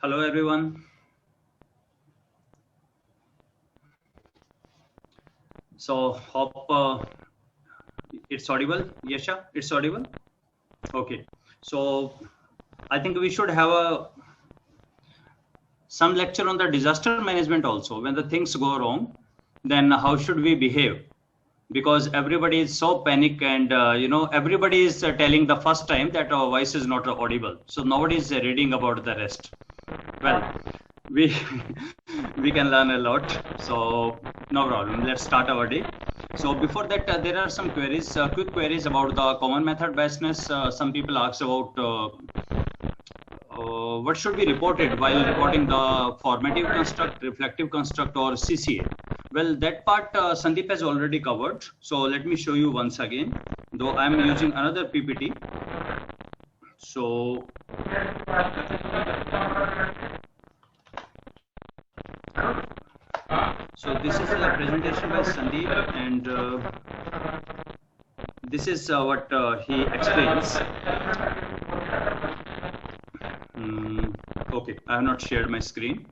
Hello everyone. So hope it's audible. Yesha, it's audible. Okay. So I think we should have some lecture on the disaster management also. When the things go wrong, then how should we behave? Because everybody is so panic and everybody is telling the first time that our voice is not audible. So nobody is reading about the rest. Well, we we can learn a lot. So no problem. Let's start our day. So before that, there are some queries, quick queries about the common method biasness. Some people ask about what should be reported while reporting the formative construct, reflective construct, or CCA. Well, that part Sandeep has already covered. So let me show you once again, though I'm using another PPT. So this is the presentation by Sandeep, and this is what he explains. Okay, I have not shared my screen.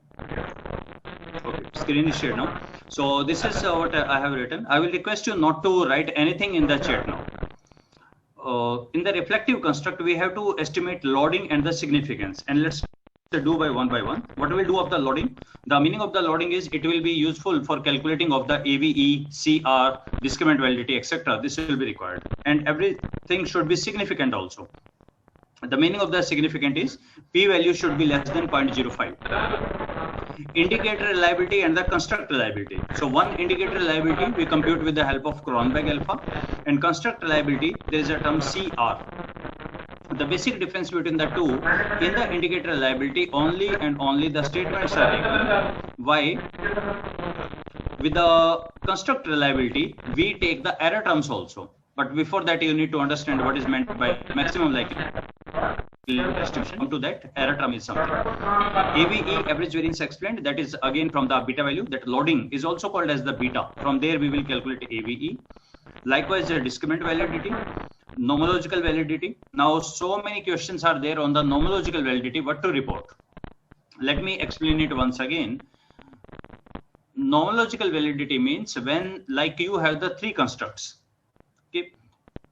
Okay, screen is shared now. So this is what I have written. I will request you not to write anything in the chat now. In the reflective construct, we have to estimate loading and the significance. And let's do by one. What we will do of the loading? The meaning of the loading is it will be useful for calculating of the AVE, CR, discriminant validity, etc. This will be required. And everything should be significant also. The meaning of the significant is p-value should be less than 0.05. Indicator reliability and the construct reliability. So one indicator reliability we compute with the help of Cronbach alpha, and construct reliability there is a term CR. The basic difference between the two, in the indicator reliability only and only the statements are taken. Why? With the construct reliability we take the error terms also. But before that you need to understand what is meant by maximum likelihood estimation. To that, error term is something. AVE, average variance explained, that is again from the beta value. That loading is also called as the beta. From there we will calculate AVE. Likewise, discriminant validity, nomological validity. Now so many questions are there on the nomological validity, what to report. Let me explain it once again. Nomological validity means when, like, you have the three constructs, okay,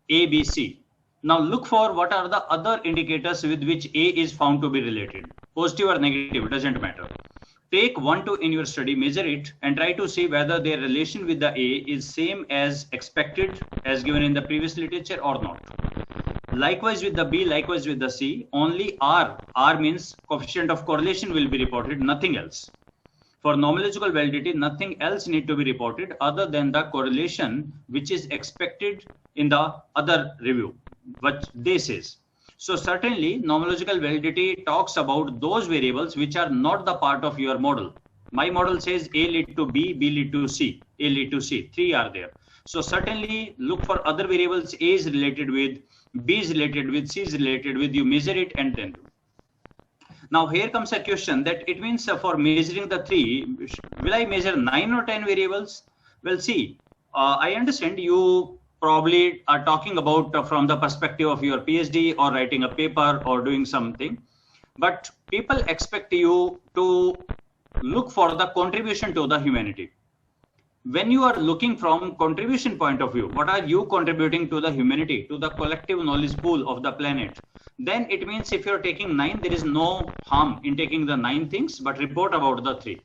A, B, C. Now look for what are the other indicators with which A is found to be related. Positive or negative, doesn't matter. Take 1, 2 in your study, measure it, and try to see whether their relation with the A is same as expected, as given in the previous literature or not. Likewise with the B, likewise with the C, only R means coefficient of correlation will be reported, nothing else. For nomological validity, nothing else need to be reported other than the correlation which is expected in the other review, what they says. So certainly nomological validity talks about those variables which are not the part of your model. My model says A lead to B, B lead to C, A lead to C, 3 are there. So certainly look for other variables. A is related with, B is related with, C is related with, you measure it and then do. Now here comes a question that it means for measuring the 3, will I measure 9 or 10 variables? Well, see, I understand you probably are talking about from the perspective of your PhD or writing a paper or doing something, but people expect you to look for the contribution to the humanity. When you are looking from contribution point of view, what are you contributing to the humanity, to the collective knowledge pool of the planet? Then it means if you're taking 9, there is no harm in taking the 9 things, but report about the 3.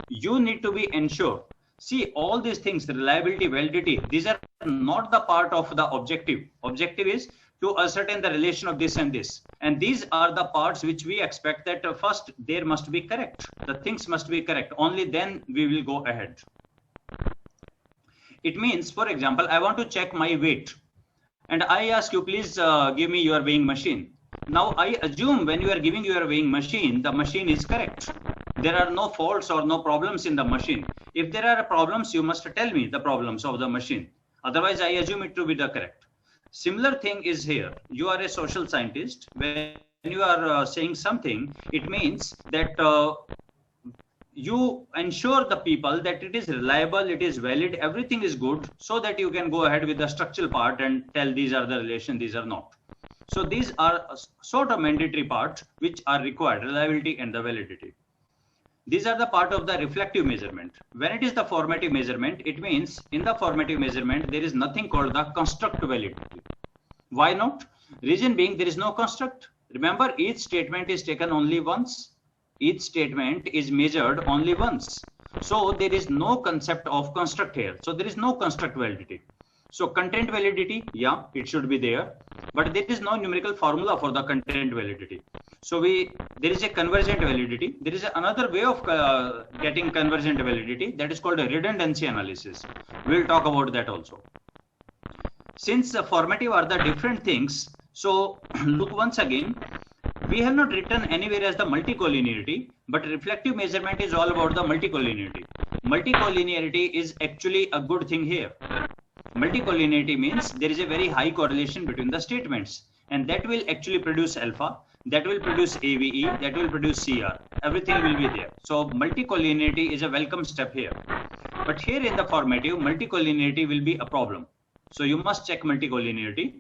You need to be ensured. See, all these things, reliability, validity, these are not the part of the objective. Objective is to ascertain the relation of this and this. And these are the parts which we expect that first there must be correct. The things must be correct. Only then we will go ahead. It means, for example, I want to check my weight. And I ask you, please give me your weighing machine. Now, I assume when you are giving your weighing machine, the machine is correct. There are no faults or no problems in the machine. If there are problems, you must tell me the problems of the machine. Otherwise, I assume it to be the correct. Similar thing is here. You are a social scientist. When you are saying something, it means that you ensure the people that it is reliable, it is valid, everything is good, so that you can go ahead with the structural part and tell these are the relation, these are not. So these are sort of mandatory parts which are required, reliability and the validity. These are the part of the reflective measurement. When it is the formative measurement, it means in the formative measurement, there is nothing called the construct validity. Why not? Reason being, there is no construct. Remember, each statement is taken only once. Each statement is measured only once. So there is no concept of construct here. So there is no construct validity. So content validity, yeah, it should be there, but there is no numerical formula for the content validity. So there is a convergent validity. There is another way of getting convergent validity, that is called a redundancy analysis. We'll talk about that also. Since formative are the different things, so look once again, we have not written anywhere as the multicollinearity, but reflective measurement is all about the multicollinearity. Multicollinearity is actually a good thing here. Multicollinearity means there is a very high correlation between the statements, and that will actually produce alpha, that will produce AVE, that will produce CR. Everything will be there. So multicollinearity is a welcome step here. But here in the formative, multicollinearity will be a problem. So you must check multicollinearity.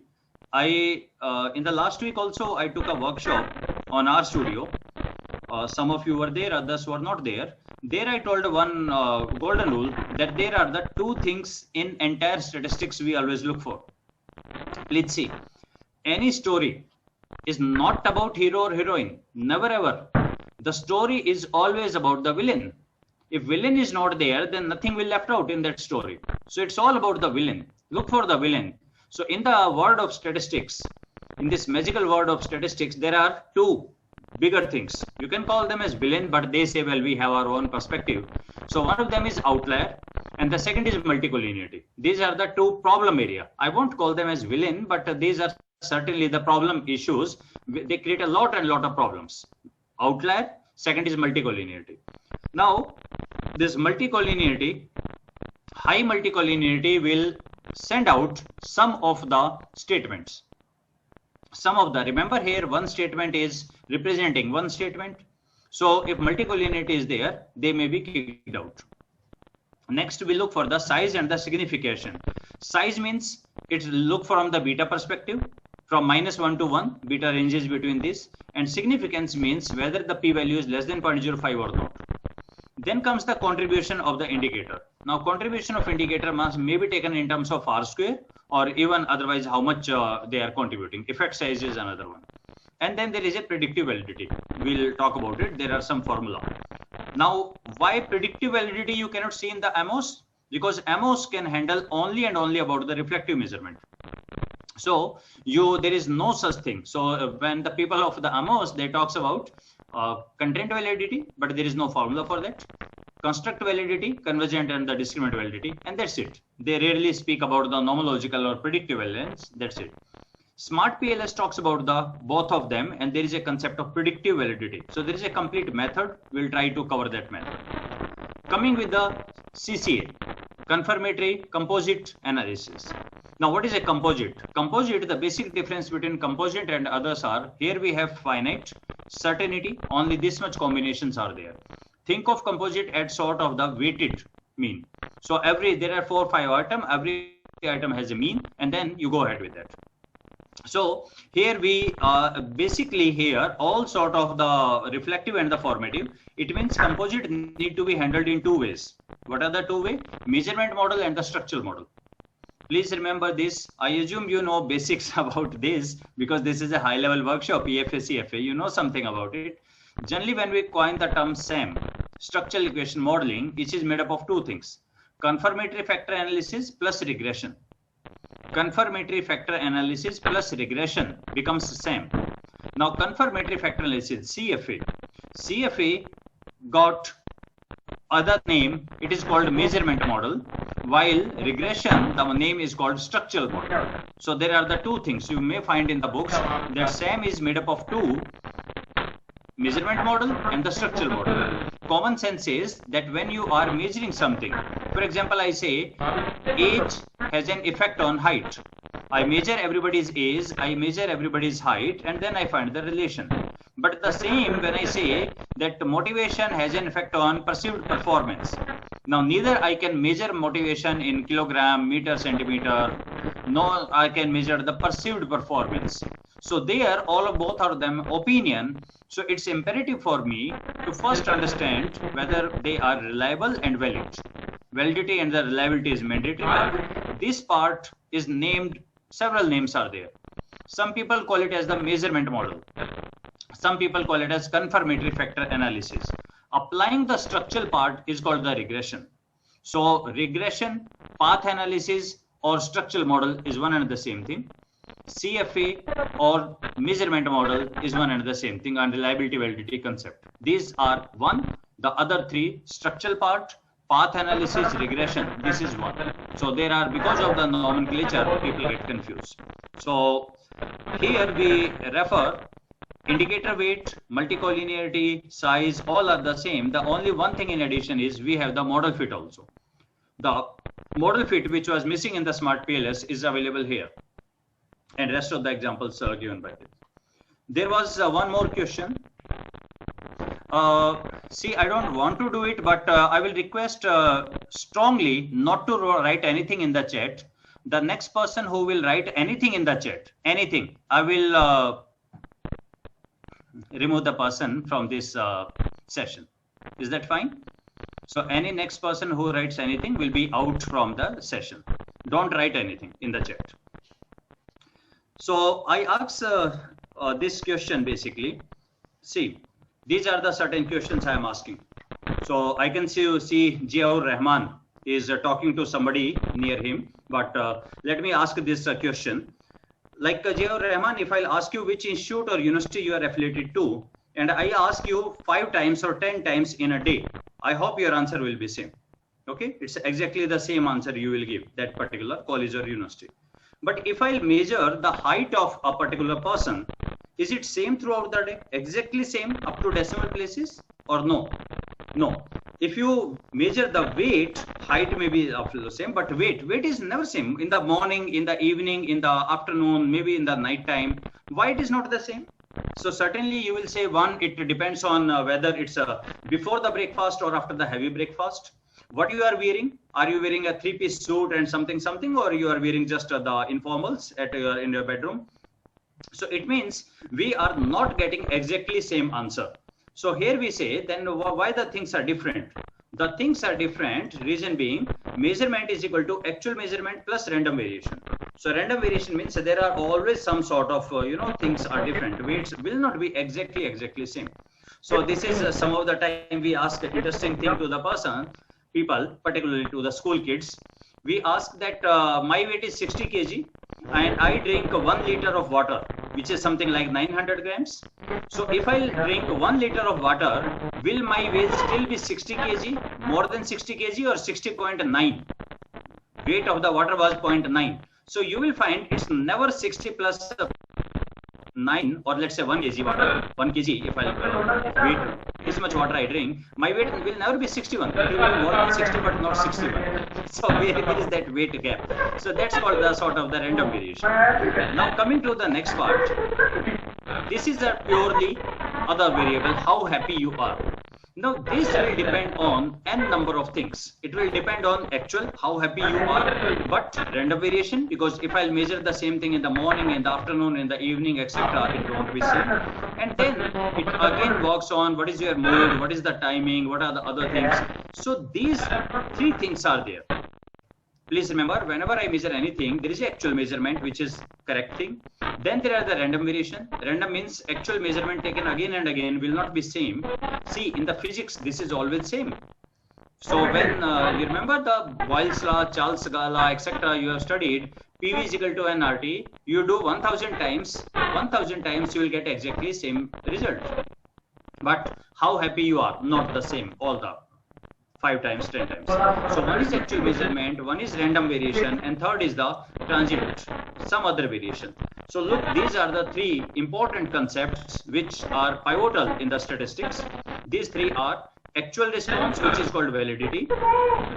In the last week also, I took a workshop on RStudio. Some of you were there, others were not there. There I told one golden rule that there are the 2 things in entire statistics we always look for. Please see, any story is not about hero or heroine, never ever. The story is always about the villain. If villain is not there, then nothing will left out in that story. So it's all about the villain. Look for the villain. So in the world of statistics, in this magical world of statistics, there are 2 bigger things. You can call them as villain, but they say, well, we have our own perspective. So one of them is outlier, and the second is multicollinearity. These are the 2 problem area. I won't call them as villain, but these are certainly the problem issues. They create a lot of problems. Outlier, second is multicollinearity. Now, this multicollinearity, high multicollinearity will send out some of the statements. Remember here, one statement is representing one statement. So if multicollinearity is there, they may be kicked out. Next, we look for the size and the signification. Size means it look from the beta perspective, from -1 to 1, beta ranges between this, and significance means whether the p-value is less than 0.05 or not. Then comes the contribution of the indicator. Now, contribution of indicator may be taken in terms of R square or even otherwise how much they are contributing. Effect size is another one. And then there is a predictive validity. We'll talk about it. There are some formula. Now, why predictive validity you cannot see in the AMOS? Because AMOS can handle only and only about the reflective measurement. So there is no such thing. So when the people of the AMOS, they talks about content validity, but there is no formula for that. Construct validity, convergent and the discriminant validity, and that's it. They rarely speak about the nomological or predictive valence. That's it. Smart PLS talks about the both of them, and there is a concept of predictive validity. So there is a complete method. We'll try to cover that method. Coming with the CCA, confirmatory composite analysis. Now, what is a composite? Composite, the basic difference between composite and others are, here we have finite, certainty, only this much combinations are there. Think of composite as sort of the weighted mean. So there are 4 or 5 items, every item has a mean, and then you go ahead with that. So here we basically here all sort of the reflective and the formative. It means composite need to be handled in 2 ways. What are the 2 ways? Measurement model and the structural model. Please remember this. I assume you know basics about this because this is a high level workshop, EFA, CFA. You know something about it. Generally, when we coin the term SAM, structural equation modeling, it is made up of 2 things. Confirmatory factor analysis plus regression. Confirmatory factor analysis plus regression becomes SAM. Now, confirmatory factor analysis, CFA. CFA got other name, it is called measurement model, while regression, the name is called structural model. So there are the 2 things you may find in the books, that SAM is made up of 2, measurement model and the structural model. Common sense says that when you are measuring something, for example, I say age has an effect on height. I measure everybody's age, I measure everybody's height, and then I find the relation. But the same when I say that motivation has an effect on perceived performance. Now, neither I can measure motivation in kilogram, meter, centimeter, nor I can measure the perceived performance. So there, both are them opinion. So it's imperative for me to first understand whether they are reliable and valid. Validity and the reliability is mandatory. This part is named, several names are there. Some people call it as the measurement model. Some people call it as confirmatory factor analysis. Applying the structural part is called the regression. So regression, path analysis or structural model is one and the same thing. CFA or measurement model is one and the same thing, and reliability validity concept. These are 1. The other 3, structural part, path analysis, regression, this is 1. So there are, because of the nomenclature, people get confused. So here we refer indicator weight, multicollinearity, size, all are the same. The only one thing in addition is we have the model fit also. The model fit, which was missing in the Smart PLS, is available here. And rest of the examples are given by this. There was one more question. See, I don't want to do it, but I will request strongly not to write anything in the chat. The next person who will write anything in the chat, anything, I will remove the person from this session. Is that fine? So any next person who writes anything will be out from the session. Don't write anything in the chat. So I ask this question basically. See, these are the certain questions I am asking. So I can see Ziaur Rahman is talking to somebody near him. But let me ask this question. Like Ziaur Rahman, if I'll ask you which institute or university you are affiliated to, and I ask you 5 times or 10 times in a day, I hope your answer will be same. Okay, it's exactly the same answer you will give that particular college or university. But if I measure the height of a particular person, is it same throughout the day? Exactly same up to decimal places or no? No. If you measure the weight, height may be of the same, but weight is never same. In the morning, in the evening, in the afternoon, maybe in the night time. Why it is not the same? So certainly you will say 1, it depends on whether it's before the breakfast or after the heavy breakfast. What you are wearing? Are you wearing a 3-piece suit and something, or you are wearing just the informals in your bedroom? So it means we are not getting exactly same answer. So here we say, then why the things are different? The things are different, reason being measurement is equal to actual measurement plus random variation. So random variation means there are always some sort of, things are different. Weights will not be exactly same. So this is some of the time we ask an interesting thing to the people, particularly to the school kids. We ask that my weight is 60 kg and I drink 1 liter of water, which is something like 900 grams. So if I drink 1 liter of water, will my weight still be 60 kg, more than 60 kg or 60.9? Weight of the water was 0.9. So you will find it's never 60 plus 9, or let's say 1 kg water, 1 kg if I weight this much water I drink, my weight will never be 61. It will be more than 60 but not 61. So where is that weight gap? So that's called the sort of the random variation. Now coming to the next part, this is a purely other variable, how happy you are. Now this will depend on n number of things. It will depend on actual, how happy you are, but random variation, because if I'll measure the same thing in the morning, in the afternoon, in the evening, etc., it won't be same. And then it again works on what is your mood, what is the timing, what are the other things. So these three things are there. Please remember, whenever I measure anything, there is actual measurement, which is correct thing. Then there are the random variation. Random means actual measurement taken again and again will not be same. See, in the physics, this is always same. So when you remember the Boyle's law, Charles' law, etc., you have studied, PV is equal to nRT, you do 1000 times, you will get exactly same result. But how happy you are, not the same, all the 5 times, 10 times. So one is actual measurement, one is random variation, and third is the transient, some other variation. So look, these are the three important concepts which are pivotal in the statistics. These three are actual response, which is called validity,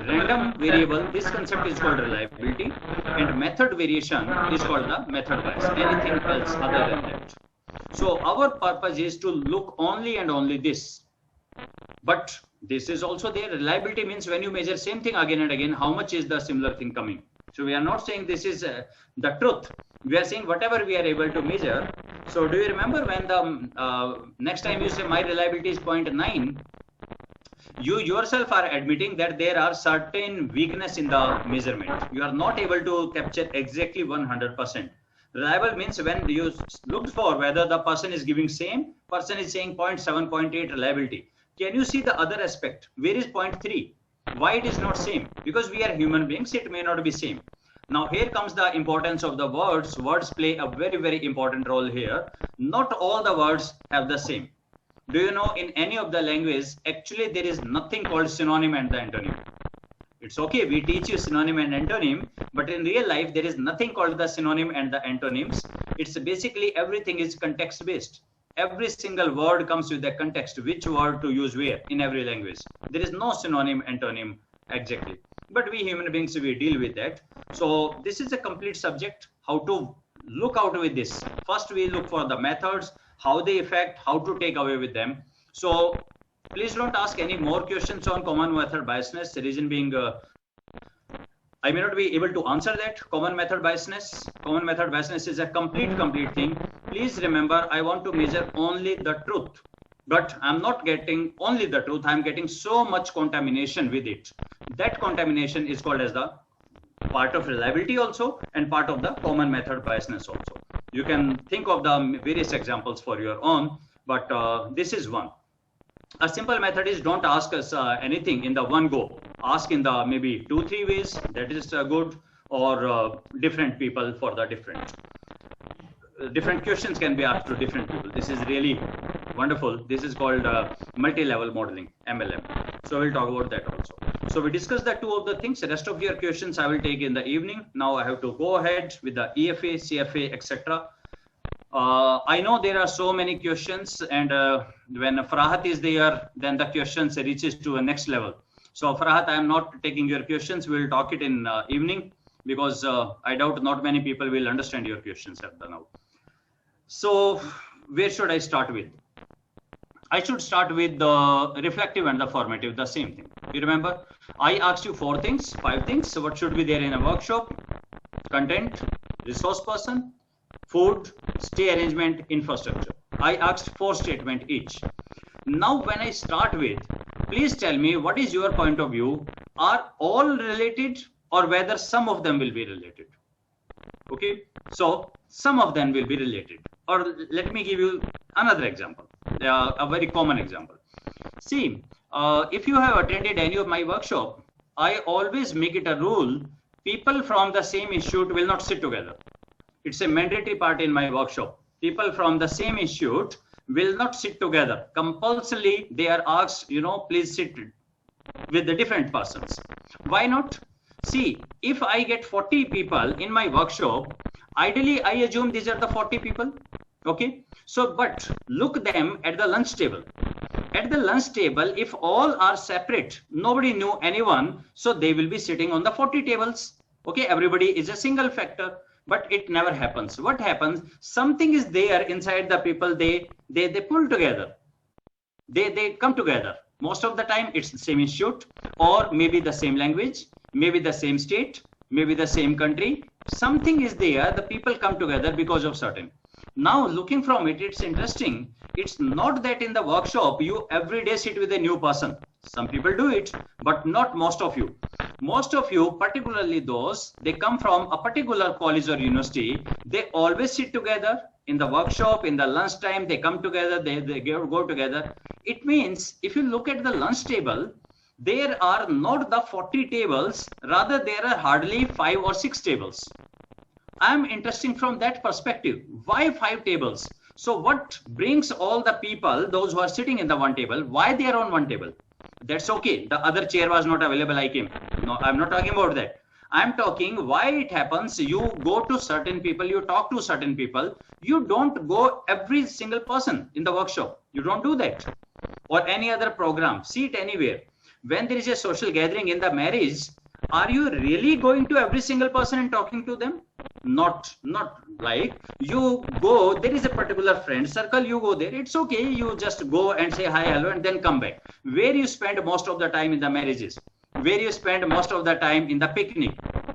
random variable, this concept is called reliability, and method variation is called the method bias. Anything else other than that. So our purpose is to look only and only this. But this is also there. Reliability means when you measure same thing again and again, how much is the similar thing coming? So we are not saying this is the truth. We are saying whatever we are able to measure. So do you remember when the next time you say my reliability is 0.9, you yourself are admitting that there are certain weakness in the measurement. You are not able to capture exactly 100%. Reliable means when you looked for whether the person is giving same, person is saying 0.7, 0.8 reliability. Can you see the other aspect? Where is 0.3? Why it is not same? Because we are human beings, it may not be same. Now here comes the importance of the words. Words play a very, very important role here. Not all the words have the same. Do you know in any of the language, actually there is nothing called synonym and the antonym. It's okay, we teach you synonym and antonym, but in real life, there is nothing called the synonym and the antonyms. It's basically everything is context based. Every single word comes with the context, which word to use where in every language. There is no synonym, antonym exactly. But we human beings, we deal with that. So this is a complete subject, how to look out with this. First, we look for the methods, how they affect, how to take away with them. So please don't ask any more questions on common method biasness. The reason being, I may not be able to answer that. Common method biasness. Common method biasness is a complete thing. Please remember, I want to measure only the truth. But I'm not getting only the truth. I'm getting so much contamination with it. That contamination is called as the part of reliability also and part of the common method biasness also. You can think of the various examples for your own, but this is one. A simple method is don't ask us anything in the one go. Ask in the maybe 2-3 ways. That is good, or different people for the different questions can be asked to different people. This is really wonderful. This is called multi-level modeling, MLM. So we'll talk about that also. So we discussed the two of the things. The rest of your questions I will take in the evening. Now I have to go ahead with the EFA, CFA, etc. I know there are so many questions, and when Farahat is there, then the questions reaches to a next level. So Farahat, I am not taking your questions. We will talk it in evening, because I doubt not many people will understand your questions at the now. So where should I start with? I should start with the reflective and the formative, the same thing. You remember, I asked you 4 things, 5 things. So what should be there in a workshop? Content, resource person, food, stay arrangement, infrastructure. I asked 4 statements each. Now when I start with, Please tell me what is your point of view. Are all related or whether some of them will be related? Okay, so some of them will be related. Or let me give you another example, a very common example. See, if you have attended any of my workshop, I always make it a rule, people from the same institute will not sit together. It's a mandatory part in my workshop. People from the same institute will not sit together. Compulsorily, they are asked, please sit with the different persons. Why not? See, if I get 40 people in my workshop, ideally I assume these are the 40 people. Okay, so but look them at the lunch table. At the lunch table, if all are separate, nobody knew anyone, so they will be sitting on the 40 tables. Okay, everybody is a single factor, but it never happens. What happens? Something is there inside the people, they pull together. They come together. Most of the time it's the same institute, or maybe the same language, maybe the same state, maybe the same country. Something is there, the people come together because of certain. Now looking from it, it's interesting. It's not that in the workshop you every day sit with a new person. Some people do it, but not most of you. Most of you, particularly those, they come from a particular college or university, they always sit together in the workshop, in the lunch time, they come together, they go together. It means if you look at the lunch table, there are not the 40 tables, rather there are hardly 5 or 6 tables. I'm interested from that perspective. Why 5 tables? So what brings all the people, those who are sitting in the one table, why they are on one table? That's okay. The other chair was not available, I came. No, I'm not talking about that. I'm talking why it happens. You go to certain people, you talk to certain people. You don't go every single person in the workshop. You don't do that. Or any other program, see it anywhere. When there is a social gathering in the marriage, are you really going to every single person and talking to them? Not like you go, there is a particular friend circle, you go there, it's okay, you just go and say hi, hello, and then come back. Where you spend most of the time in the marriages, where you spend most of the time in the picnic.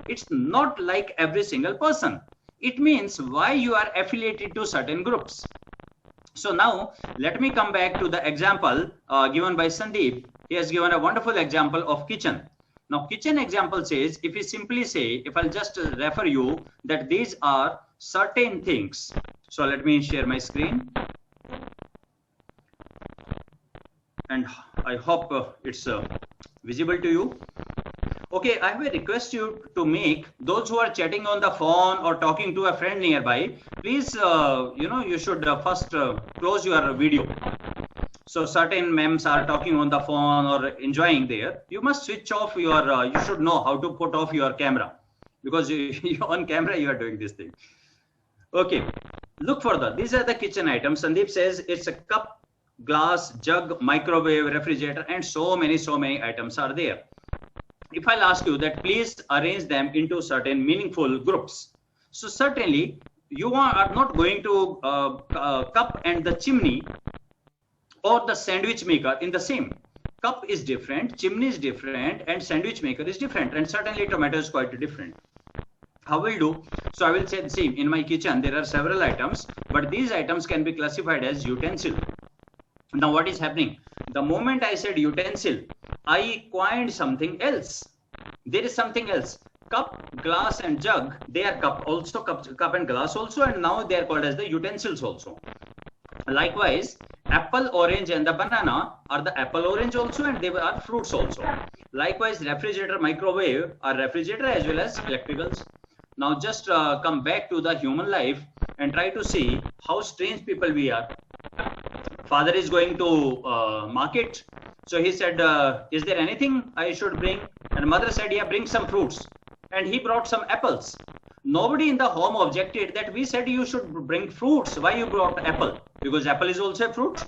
It's not like every single person. It means why you are affiliated to certain groups. So now let me come back to the example given by Sandeep. He has given a wonderful example of kitchen. Now kitchen example says, if you simply say, if I'll just refer you that these are certain things. So let me share my screen. And I hope it's visible to you. Okay, I have a request you to make those who are chatting on the phone or talking to a friend nearby, please, you should first close your video. So certain memes are talking on the phone or enjoying there. You must switch off your, you should know how to put off your camera, because you on camera you are doing this thing. Okay, look further. These are the kitchen items. Sandeep says it's a cup, glass, jug, microwave, refrigerator, and so many items are there. If I'll ask you that please arrange them into certain meaningful groups. So certainly you are not going to cup and the chimney or the sandwich maker in the same. Cup is different, chimney is different, and sandwich maker is different, and certainly tomato is quite different. How will do? So I will say the same. In my kitchen there are several items, but these items can be classified as utensil. Now what is happening? The moment I said utensil, I coined something else. There is something else. Cup, glass, and jug, they are cup also, cup and glass also, and now they are called as the utensils also. Likewise, apple, orange, and the banana are the apple, orange also, and they are fruits also. Likewise, refrigerator, microwave are refrigerator as well as electricals. Now just come back to the human life and try to see how strange people we are. Father is going to market. So he said, is there anything I should bring? And mother said, yeah, bring some fruits. And he brought some apples. Nobody in the home objected that we said you should bring fruits. Why you brought apple? Because apple is also a fruit.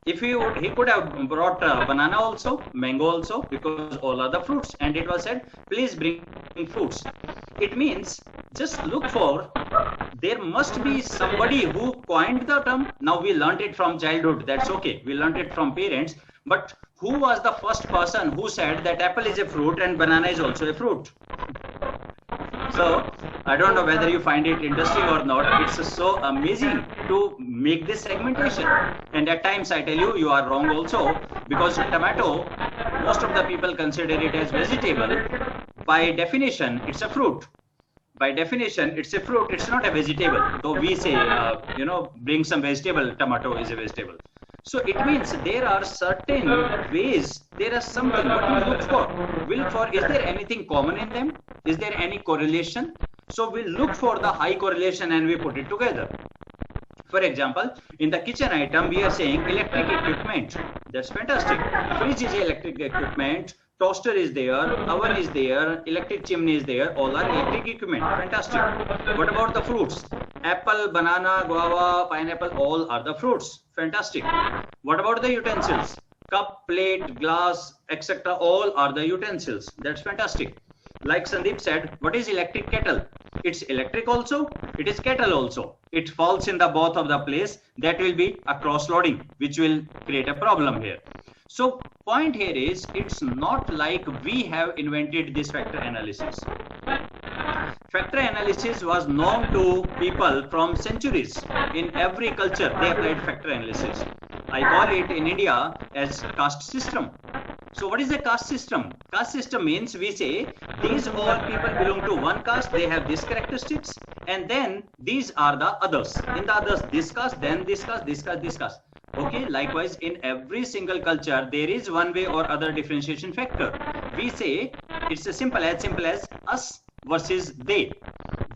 If he could have brought banana also, mango also, because all are the fruits. And it was said, please bring fruits. It means just look for, there must be somebody who coined the term. Now we learned it from childhood. That's okay. We learned it from parents. But who was the first person who said that apple is a fruit and banana is also a fruit? So I don't know whether you find it interesting or not. It's so amazing to make this segmentation. And at times I tell you, you are wrong also. because tomato, most of the people consider it as vegetable. By definition, it's a fruit. By definition, it's a fruit, it's not a vegetable. So we say, bring some vegetable, tomato is a vegetable. So it means there are certain ways, there are something what we look for. We look for, is there anything common in them? Is there any correlation? So we look for the high correlation and we put it together. For example, in the kitchen item, we are saying electric equipment. That's fantastic. Fridge is electric equipment. Toaster is there, oven is there, electric chimney is there, all are electric equipment. Fantastic. What about the fruits? Apple, banana, guava, pineapple, all are the fruits. Fantastic. What about the utensils? Cup, plate, glass, etc. all are the utensils. That's fantastic. Like Sandeep said, what is electric kettle? It's electric also, it is kettle also. It falls in the both of the place. That will be a cross loading, which will create a problem here. So point here is, it's not like we have invented this factor analysis. Factor analysis was known to people from centuries. In every culture, they applied factor analysis. I call it in India as caste system. So what is a caste system? Caste system means we say these all people belong to one caste, they have these characteristics, and then these are the others. In the others, this caste, then this caste, this caste, this caste. Okay, likewise in every single culture, there is one way or other differentiation factor. We say it's as simple as us versus they.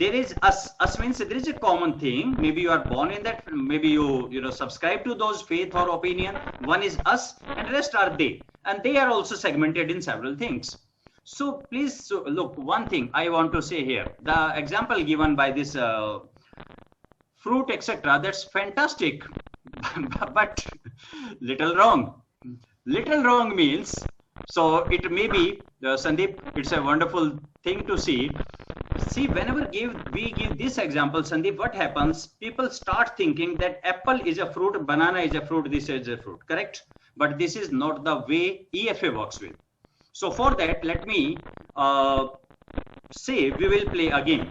There is us. Us means there is a common thing. Maybe you are born in that, maybe you subscribe to those faith or opinion. One is us and rest are they. And they are also segmented in several things. So please look, one thing I want to say here. The example given by this fruit, etc. That's fantastic. But little wrong. Little wrong means, so it may be, Sandeep, it's a wonderful thing to see. See, whenever we give this example, Sandeep, what happens? People start thinking that apple is a fruit, banana is a fruit, this is a fruit, correct? But this is not the way EFA works with. So for that, let me say we will play a game.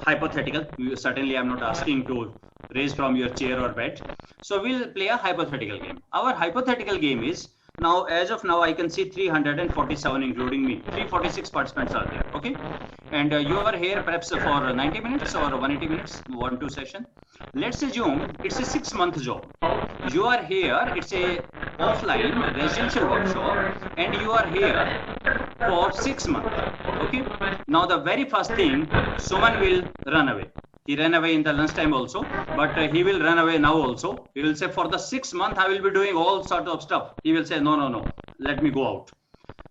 Hypothetical. Certainly, I'm not asking to raise from your chair or bed. So we'll play a hypothetical game. Our hypothetical game is, now as of now I can see 347 including me. 346 participants are there. Okay, and you are here perhaps for 90 minutes or 180 minutes, 1-2 session. Let's assume it's a 6-month job. You are here, it's a offline residential workshop, and you are here for 6 months. Okay, now the very first thing, Suman will run away. He ran away in the lunchtime also, but he will run away now also. He will say, for the 6 months I will be doing all sort of stuff. He will say, no, let me go out.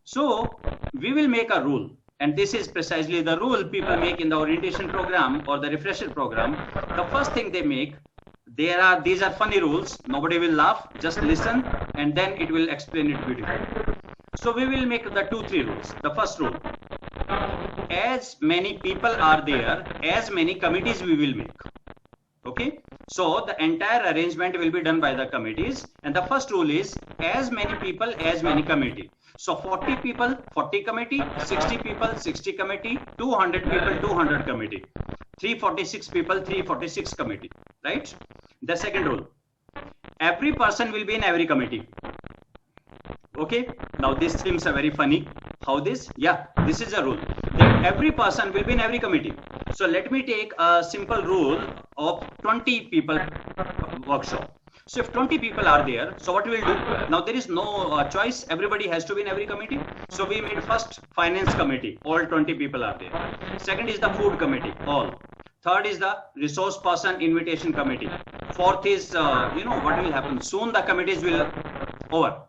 So we will make a rule, and this is precisely the rule people make in the orientation program or the refresher program. The first thing they make, these are funny rules. Nobody will laugh, just listen, and then it will explain it beautifully. So we will make the 2-3 rules. The first rule, as many people are there, as many committees we will make. Okay, so the entire arrangement will be done by the committees, and the first rule is as many people, as many committee. So 40 people, 40 committee, 60 people, 60 committee, 200 people, 200 committee, 346 people, 346 committee, right? The second rule, every person will be in every committee. Okay, now this seems very funny. How this? Yeah, this is a rule. That every person will be in every committee. So let me take a simple rule of 20 people workshop. So if 20 people are there, so what we will do? Now there is no choice. Everybody has to be in every committee. So we made first finance committee. All 20 people are there. Second is the food committee. All. Third is the resource person invitation committee. Fourth is, what will happen? Soon the committees will over.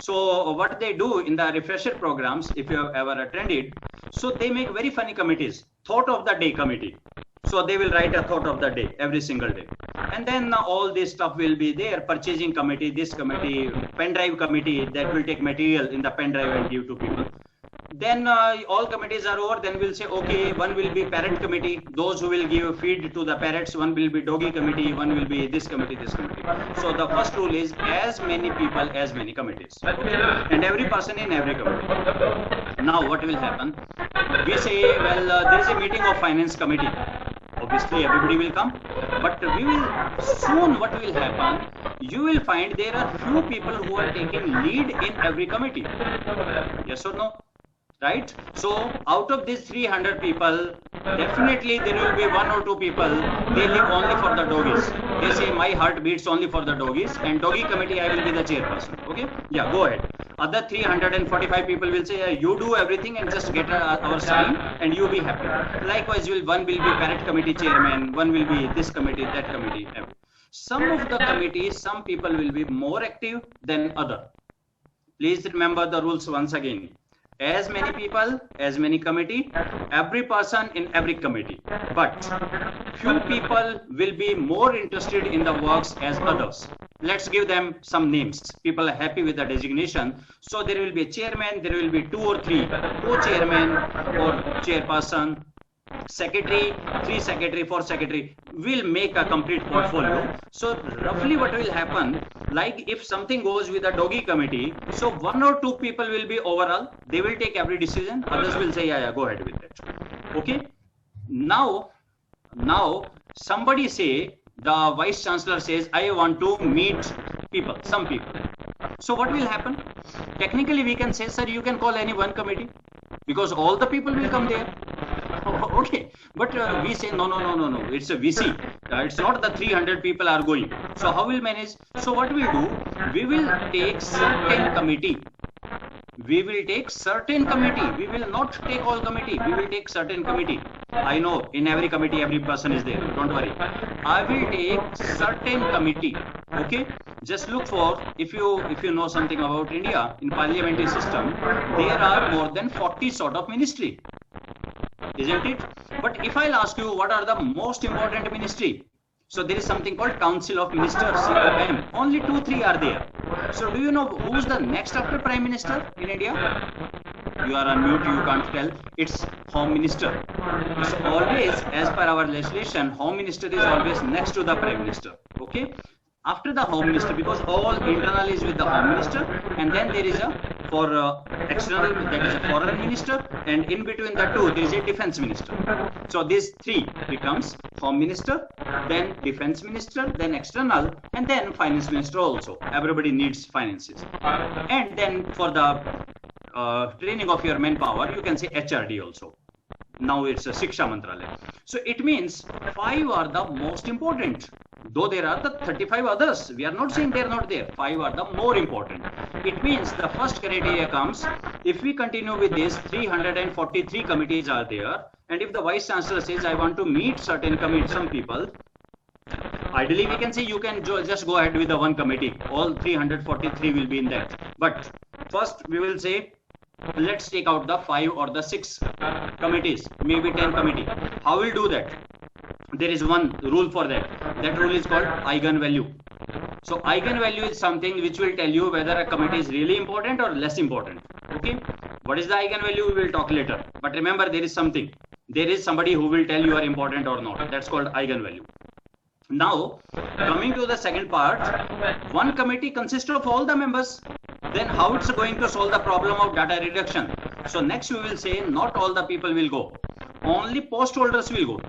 So what they do in the refresher programs, if you have ever attended, so they make very funny committees. Thought of the day committee. So they will write a thought of the day every single day. And then all this stuff will be there. Purchasing committee, this committee, pen drive committee that will take material in the pen drive and give to people. Then all committees are over. Then we'll say, okay, one will be parrot committee. Those who will give feed to the parrots. One will be doggy committee. One will be this committee, this committee. So the first rule is as many people, as many committees. And every person in every committee. Now what will happen? We say, well, there is a meeting of finance committee. Obviously, everybody will come. But we will soon, what will happen? you will find there are few people who are taking lead in every committee. Yes or no? Right? So out of these 300 people, definitely there will be 1 or 2 people, they live only for the doggies. They say my heart beats only for the doggies, and doggy committee I will be the chairperson. Okay? Yeah, go ahead. Other 345 people will say, you do everything and just get our sign and you be happy. Likewise, one will be parrot committee chairman, one will be this committee, that committee. Some of the committees, some people will be more active than other. Please remember the rules once again. As many people, as many committee, every person in every committee. But few people will be more interested in the works as others. Let's give them some names. People are happy with the designation. So there will be a chairman, there will be 2 or 3 co-chairman or chairperson, secretary, 3 secretary, 4 secretary. Will make a complete portfolio. So roughly what will happen, like if something goes with the doggy committee, so 1 or 2 people will be overall, they will take every decision, others will say yeah, go ahead with it. Okay, now somebody say, the vice chancellor says, I want to meet people, some people. So what will happen? Technically we can say, sir, you can call any one committee because all the people will come there. Okay, but we say no, it's a VC. It's not the 300 people are going. So how will manage? So what we do? We will take certain committee. We will take certain committee. We will not take all committee. We will take certain committee. I know in every committee every person is there. Don't worry. I will take certain committee. Okay. Just look for, if you know something about India, in parliamentary system, there are more than 40 sort of ministry. Isn't it? But if I'll ask you what are the most important ministry, so there is something called Council of Ministers, COM. Only 2-3 are there. So do you know who's the next after Prime Minister in India? You are on mute, you can't tell. It's Home Minister. It's always, as per our legislation, Home Minister is always next to the Prime Minister. Okay? After the Home Minister, because all internal is with the Home Minister, and then there is a for external, that is a Foreign Minister, and in between the two there is a Defense Minister. So these 3 becomes Home Minister, then Defense Minister, then External, and then Finance Minister also. Everybody needs finances. And then for the training of your manpower, you can say HRD also. Now it's a Shiksha Mantralaya. So it means 5 are the most important. Though there are the 35 others, we are not saying they are not there. 5 are the more important. It means the first criteria comes, if we continue with this, 343 committees are there, and if the Vice Chancellor says, I want to meet certain some people, ideally we can say you can just go ahead with the one committee. All 343 will be in that. But first we will say, let's take out the 5 or the 6 committees, maybe 10 committee. How will do that? There is one rule for that. That rule is called eigenvalue. So eigenvalue is something which will tell you whether a committee is really important or less important. Okay. What is the eigenvalue? We will talk later. But remember, there is something. There is somebody who will tell you are important or not. That's called eigenvalue. Now, coming to the second part, one committee consists of all the members. Then how it's going to solve the problem of data reduction? So next we will say not all the people will go. Only post holders will go.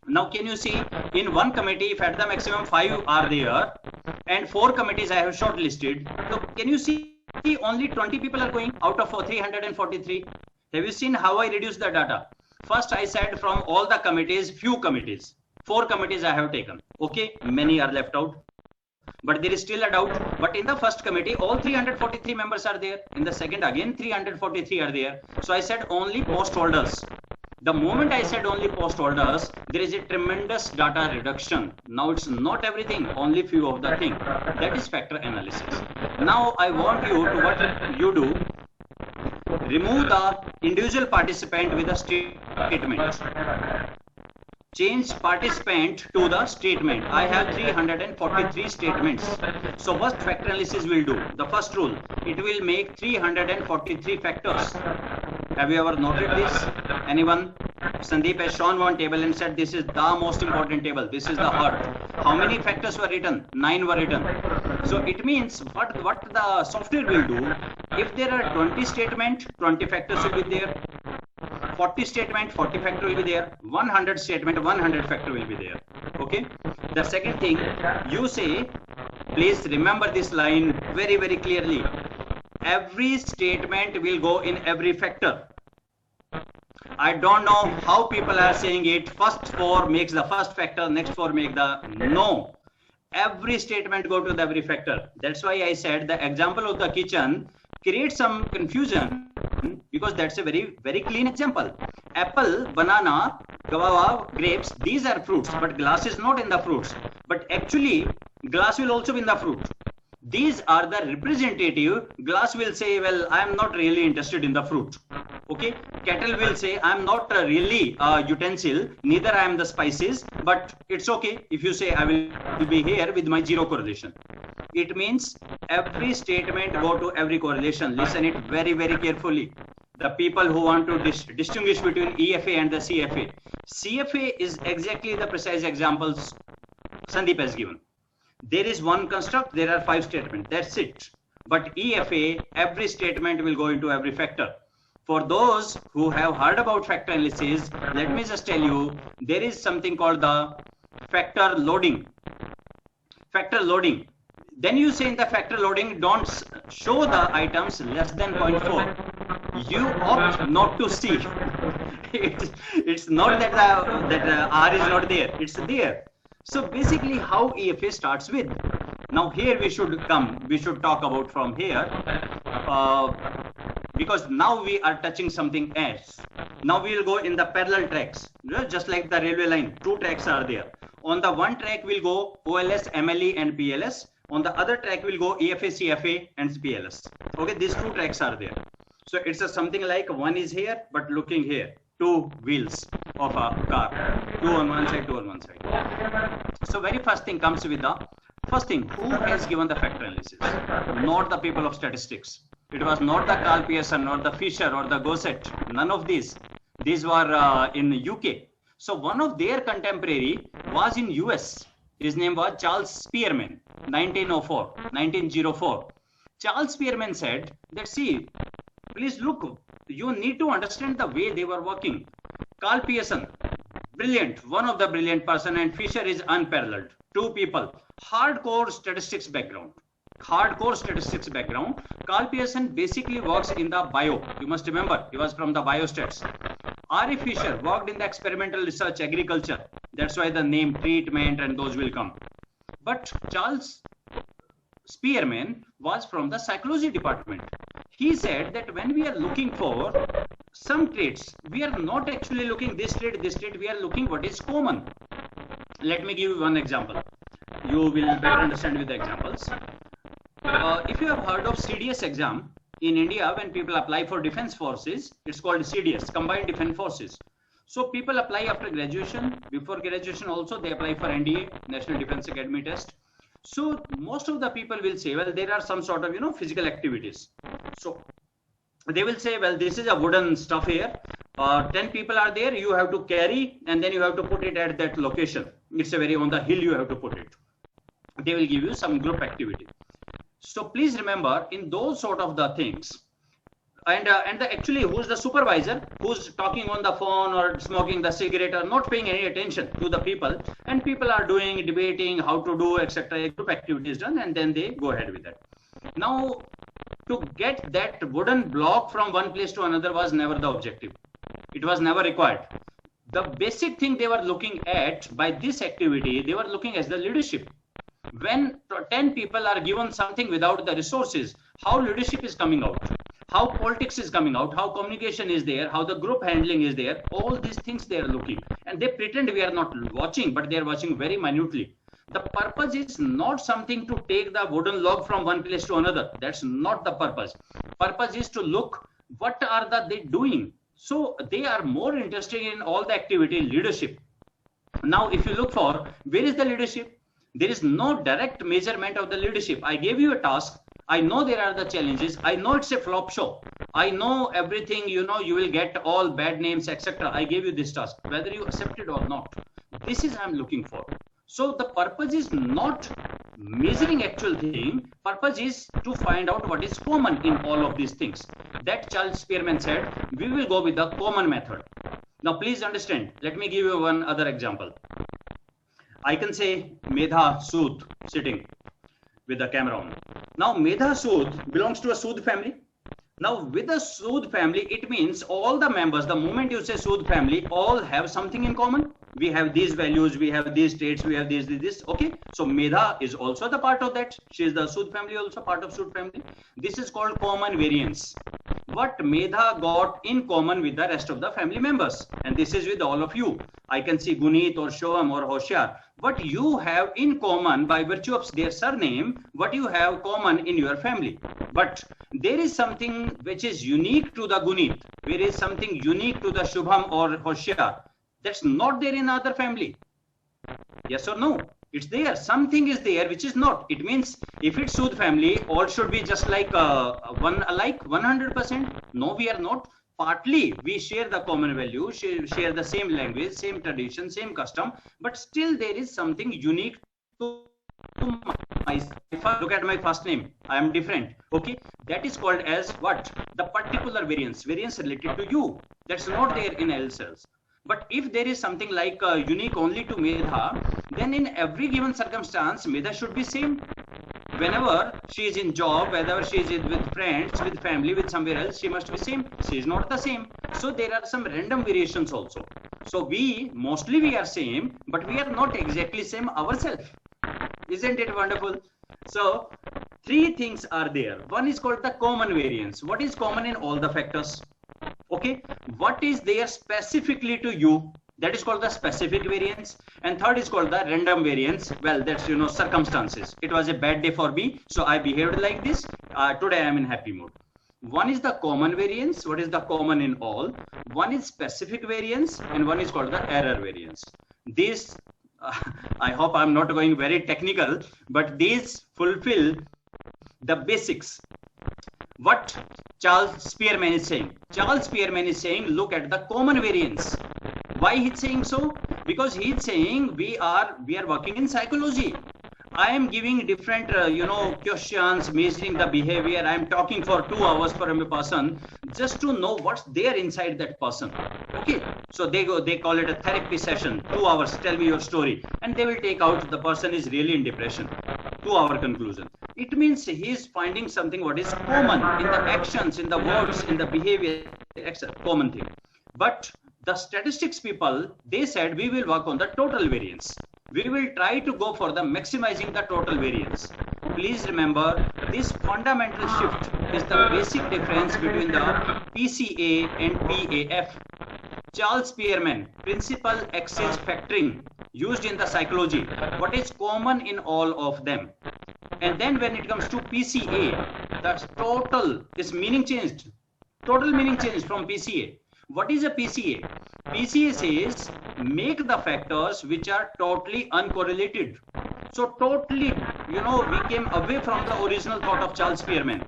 Now can you see in one committee, if at the maximum 5 are there and 4 committees I have shortlisted, so can you see only 20 people are going out of 343? Have you seen how I reduce the data? First I said from all the committees, few committees, 4 committees I have taken. Okay, many are left out. But there is still a doubt. But in the first committee, all 343 members are there. In the second, again 343 are there. So I said only post holders. The moment I said only post holders, there is a tremendous data reduction. Now it's not everything, only few of the thing. That is factor analysis. Now I want you to what you do. Remove the individual participant with a statement. Change participant to the statement. I have 343 statements. So what factor analysis will do? The first rule, it will make 343 factors. Have you ever noted this? Anyone? Sandeep has shown one table and said this is the most important table. This is the heart. How many factors were written? 9 were written. So it means what the software will do, if there are 20 statements, 20 factors will be there. 40 statement, 40 factor will be there. 100 statement, 100 factor will be there. Okay. The second thing, you say Please remember this line very, very clearly. Every statement will go in every factor. I don't know how people are saying it. First 4 makes the first factor, next 4 make the no. Every statement go to the every factor. That's why I said the example of the kitchen creates some confusion, because that's a very, very clean example. Apple, banana, guava, grapes, these are fruits, but glass is not in the fruits. But actually, glass will also be in the fruit. These are the representative. Glass will say, well, I am not really interested in the fruit. Okay, kettle will say, I am not really a utensil, neither I am the spices, but it's okay if you say I will be here with my zero correlation. It means every statement go to every correlation. Listen it very, very carefully. The people who want to distinguish between EFA and the CFA. CFA is exactly the precise examples Sandeep has given. There is one construct, there are 5 statements, that's it. But EFA, every statement will go into every factor. For those who have heard about factor analysis, let me just tell you, there is something called the factor loading. Factor loading. Then you say in the factor loading, don't show the items less than 0.4. You opt not to see. It's not that R is not there, it's there. So basically how EFA starts with. Now here we should talk about from here, because now we are touching something else. Now we will go in the parallel tracks, just like the railway line, 2 tracks are there. On the one track will go OLS, MLE and PLS. On the other track will go EFA, CFA and PLS. Okay, these 2 tracks are there. So it's something like one is here, but looking here. 2 wheels of a car, 2 on one side, 2 on one side. So very first thing comes with the first thing, who has given the factor analysis? Not the people of statistics. It was not the Carl Pearson or the Fisher or the Gosset. None of these. These were in UK. So one of their contemporary was in US. His name was Charles Spearman, 1904. Charles Spearman said that, see, please look, you need to understand the way they were working. Carl Pearson, brilliant, one of the brilliant person, and Fisher is unparalleled. 2 people, hardcore statistics background. Carl Pearson basically works in the bio. You must remember, he was from the biostats. R.A. Fisher worked in the experimental research agriculture. That's why the name treatment and those will come. But Charles Spearman was from the psychology department. He said that when we are looking for some traits, we are not actually looking this trait, we are looking what is common. Let me give you one example. You will better understand with the examples. If you have heard of CDS exam, in India, when people apply for defense forces, it's called CDS, Combined Defense Forces. So people apply after graduation. Before graduation also, they apply for NDA, National Defense Academy test. So most of the people will say, well, there are some sort of, physical activities. So they will say, well, this is a wooden stuff here. 10 people are there, you have to carry, and then you have to put it at that location. It's a very on the hill you have to put it. They will give you some group activity. So please remember, in those sort of the things, and actually who's the supervisor, who's talking on the phone or smoking the cigarette or not paying any attention to the people, and people are doing, debating how to do, etc. Group activity is done, and then they go ahead with that. Now, to get that wooden block from one place to another was never the objective. It was never required. The basic thing they were looking at by this activity, they were looking as the leadership. When 10 people are given something without the resources, how leadership is coming out, how politics is coming out, how communication is there, how the group handling is there, all these things they are looking. And they pretend we are not watching, but they are watching very minutely. The purpose is not something to take the wooden log from one place to another. That's not the purpose. Purpose is to look what are they doing. So they are more interested in all the activity leadership. Now, if you look for where is the leadership, there is no direct measurement of the leadership. I gave you a task. I know there are the challenges. I know it's a flop show. I know everything, you will get all bad names, etc. I gave you this task, whether you accept it or not. This is I'm looking for. So the purpose is not measuring actual thing. Purpose is to find out what is common in all of these things. That Charles Spearman said, we will go with the common method. Now, please understand. Let me give you one other example. I can say Medha Sood sitting. with the camera on. Now Medha Sood belongs to a Sood family. Now with the Sood family, it means all the members, the moment you say Sood family, all have something in common. We have these values, we have these traits, we have this. Okay, so Medha is also the part of that. She is the Sood family, also part of Sood family. This is called common variance. What Medha got in common with the rest of the family members, and this is with all of you. I can see Guneet or Shoam or Hoshyar. What you have in common by virtue of their surname, what you have common in your family. But there is something which is unique to the Guneet. There is something unique to the Shubham or Hoshyar. That's not there in other family. Yes or no? It's there. Something is there which is not. It means if it's Sood family, all should be just like one alike, 100%. No, we are not. Partly we share the common value, share the same language, same tradition, same custom, but still there is something unique to my. If I look at my first name, I am different. Okay, that is called as what? The particular variance related to you. That's not there in else. But if there is something like unique only to Medha, then in every given circumstance, Medha should be same. Whenever she is in job, whether she is with friends, with family, with somewhere else, she must be same. She is not the same. So there are some random variations also. So mostly we are same, but we are not exactly same ourselves. Isn't it wonderful? So three things are there. One is called the common variance. What is common in all the factors? Okay, what is there specifically to you? That is called the specific variance. And third is called the random variance. Well, that's, circumstances. It was a bad day for me, so I behaved like this. Today I am in happy mood. One is the common variance. What is the common in all? One is specific variance, and one is called the error variance. These, I hope I'm not going very technical, but these fulfill the basics. What Charles Spearman is saying. Charles Spearman is saying, look at the common variance. Why he's saying so? Because he's saying we are working in psychology. I am giving different, questions, measuring the behavior. I am talking for 2 hours for a person just to know what's there inside that person. Okay, so they call it a therapy session. 2 hours, tell me your story, and they will take out the person is really in depression. 2-hour conclusion. It means he is finding something what is common in the actions, in the words, in the behavior, etc. Common thing. But the statistics people, they said we will work on the total variance. We will try to go for the maximizing the total variance. Please remember, this fundamental shift is the basic difference between the PCA and PAF. Charles Spearman, principal axis factoring, used in the psychology. What is common in all of them? And then when it comes to PCA, the total is meaning changed. Total meaning changed from PCA. What is a PCA? PCA says make the factors which are totally uncorrelated. So totally, we came away from the original thought of Charles Spearman.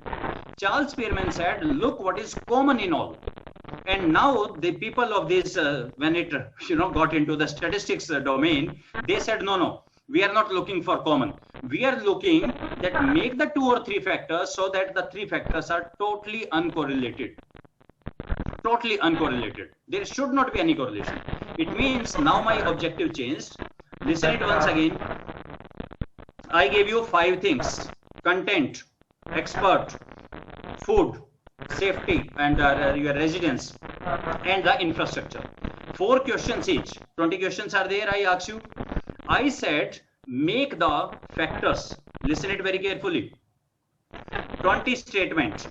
Charles Spearman said, look what is common in all. And now the people of this, when it got into the statistics domain, they said, no, we are not looking for common. We are looking that make the 2 or 3 factors so that the 3 factors are totally uncorrelated. Totally uncorrelated. There should not be any correlation. It means now my objective changed. Listen it once again. I gave you 5 things: content, expert, food, safety, and your residence, and the infrastructure. 4 questions each. 20 questions are there. I asked you. I said make the factors. Listen it very carefully. 20 statements.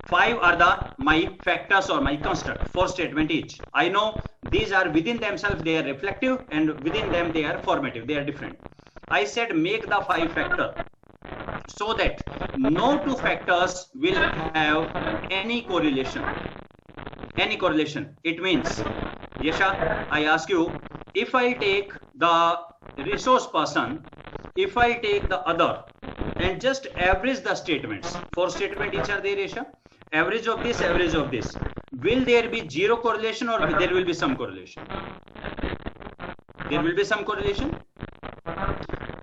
5 are my factors or my construct. 4 statements each. I know these are within themselves, they are reflective, and within them they are formative. They are different. I said make the 5 factors so that no 2 factors will have any correlation. Any correlation. It means, Yasha, I ask you, if I take the resource person, if I take the other, and just average the statements. 4 statements each are there, Yasha. Average of this, will there be 0 correlation or there will be some correlation? There will be some correlation.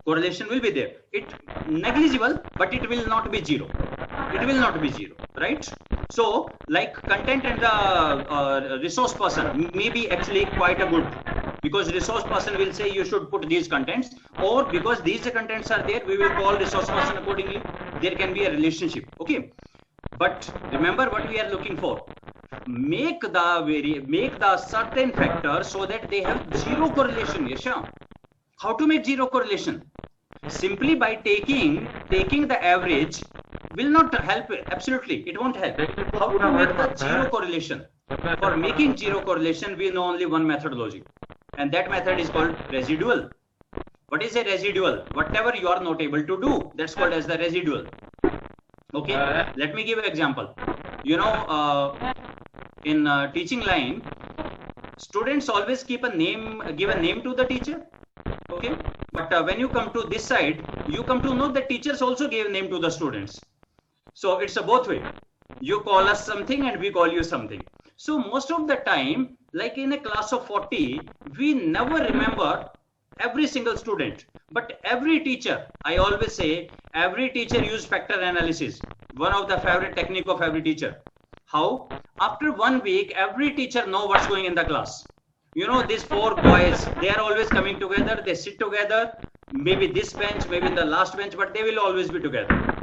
Correlation will be there. It negligible, but it will not be 0. It will not be 0, right? So, like content and the resource person may be actually quite a good. because resource person will say you should put these contents, or because these contents are there, we will call resource person accordingly. There can be a relationship. Okay, but remember what we are looking for. Make the certain factor so that they have zero correlation. Yasha, how to make zero correlation? Simply by taking the average will not help. Absolutely, it won't help. How to make the zero correlation? For making zero correlation, we know only one methodology, and that method is called residual. What is a residual? Whatever you are not able to do, that's called as the residual. Okay, let me give an example. You know, in teaching line, students always give a name to the teacher. Okay, but when you come to this side, you come to know that teachers also gave name to the students. So it's a both way. You call us something and we call you something. So most of the time, like in a class of 40, we never remember every single student, but every teacher, I always say, every teacher use factor analysis. One of the favorite technique of every teacher. How? After 1 week, every teacher know what's going in the class. You know, these 4 boys, they are always coming together. They sit together, maybe this bench, maybe in the last bench, but they will always be together.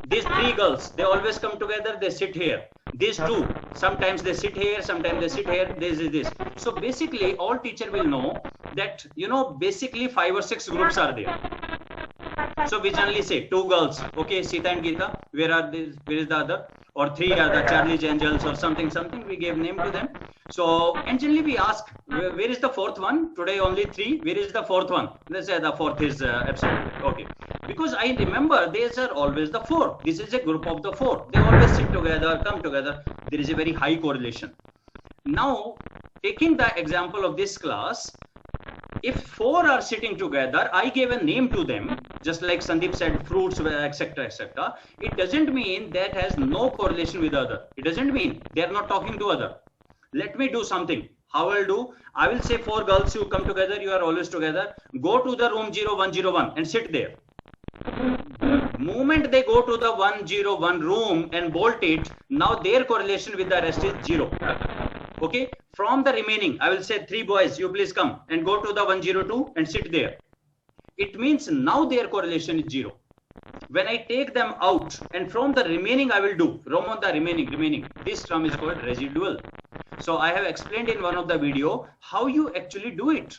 These 3 girls, they always come together. They sit here. These 2, sometimes they sit here, sometimes they sit here. This. So basically, all teacher will know that, you know, basically 5 or 6 groups are there. So we generally say 2 girls, okay, Sita and Geeta, where is the other? Or 3 are the Charlie's Angels or something, we gave name to them. So, and generally we ask, where is the 4th one? Today only 3, where is the 4th one? Let's say the 4th is absent, okay. Because I remember these are always the 4. This is a group of the 4. They always sit together, come together. There is a very high correlation. Now, taking the example of this class, if 4 are sitting together, I gave a name to them, just like Sandeep said, fruits, etc., etc. It doesn't mean that has no correlation with other. It doesn't mean they are not talking to other. Let me do something. How I will do? I will say 4 girls, you come together, you are always together. Go to the room 0101 and sit there. The moment they go to the 101 room and bolt it, now their correlation with the rest is 0. Okay, from the remaining, I will say 3 boys, you please come and go to the 102 and sit there. It means now their correlation is 0. When I take them out and from the remaining I will do, from the remaining, this term is called residual. So I have explained in one of the video how you actually do it.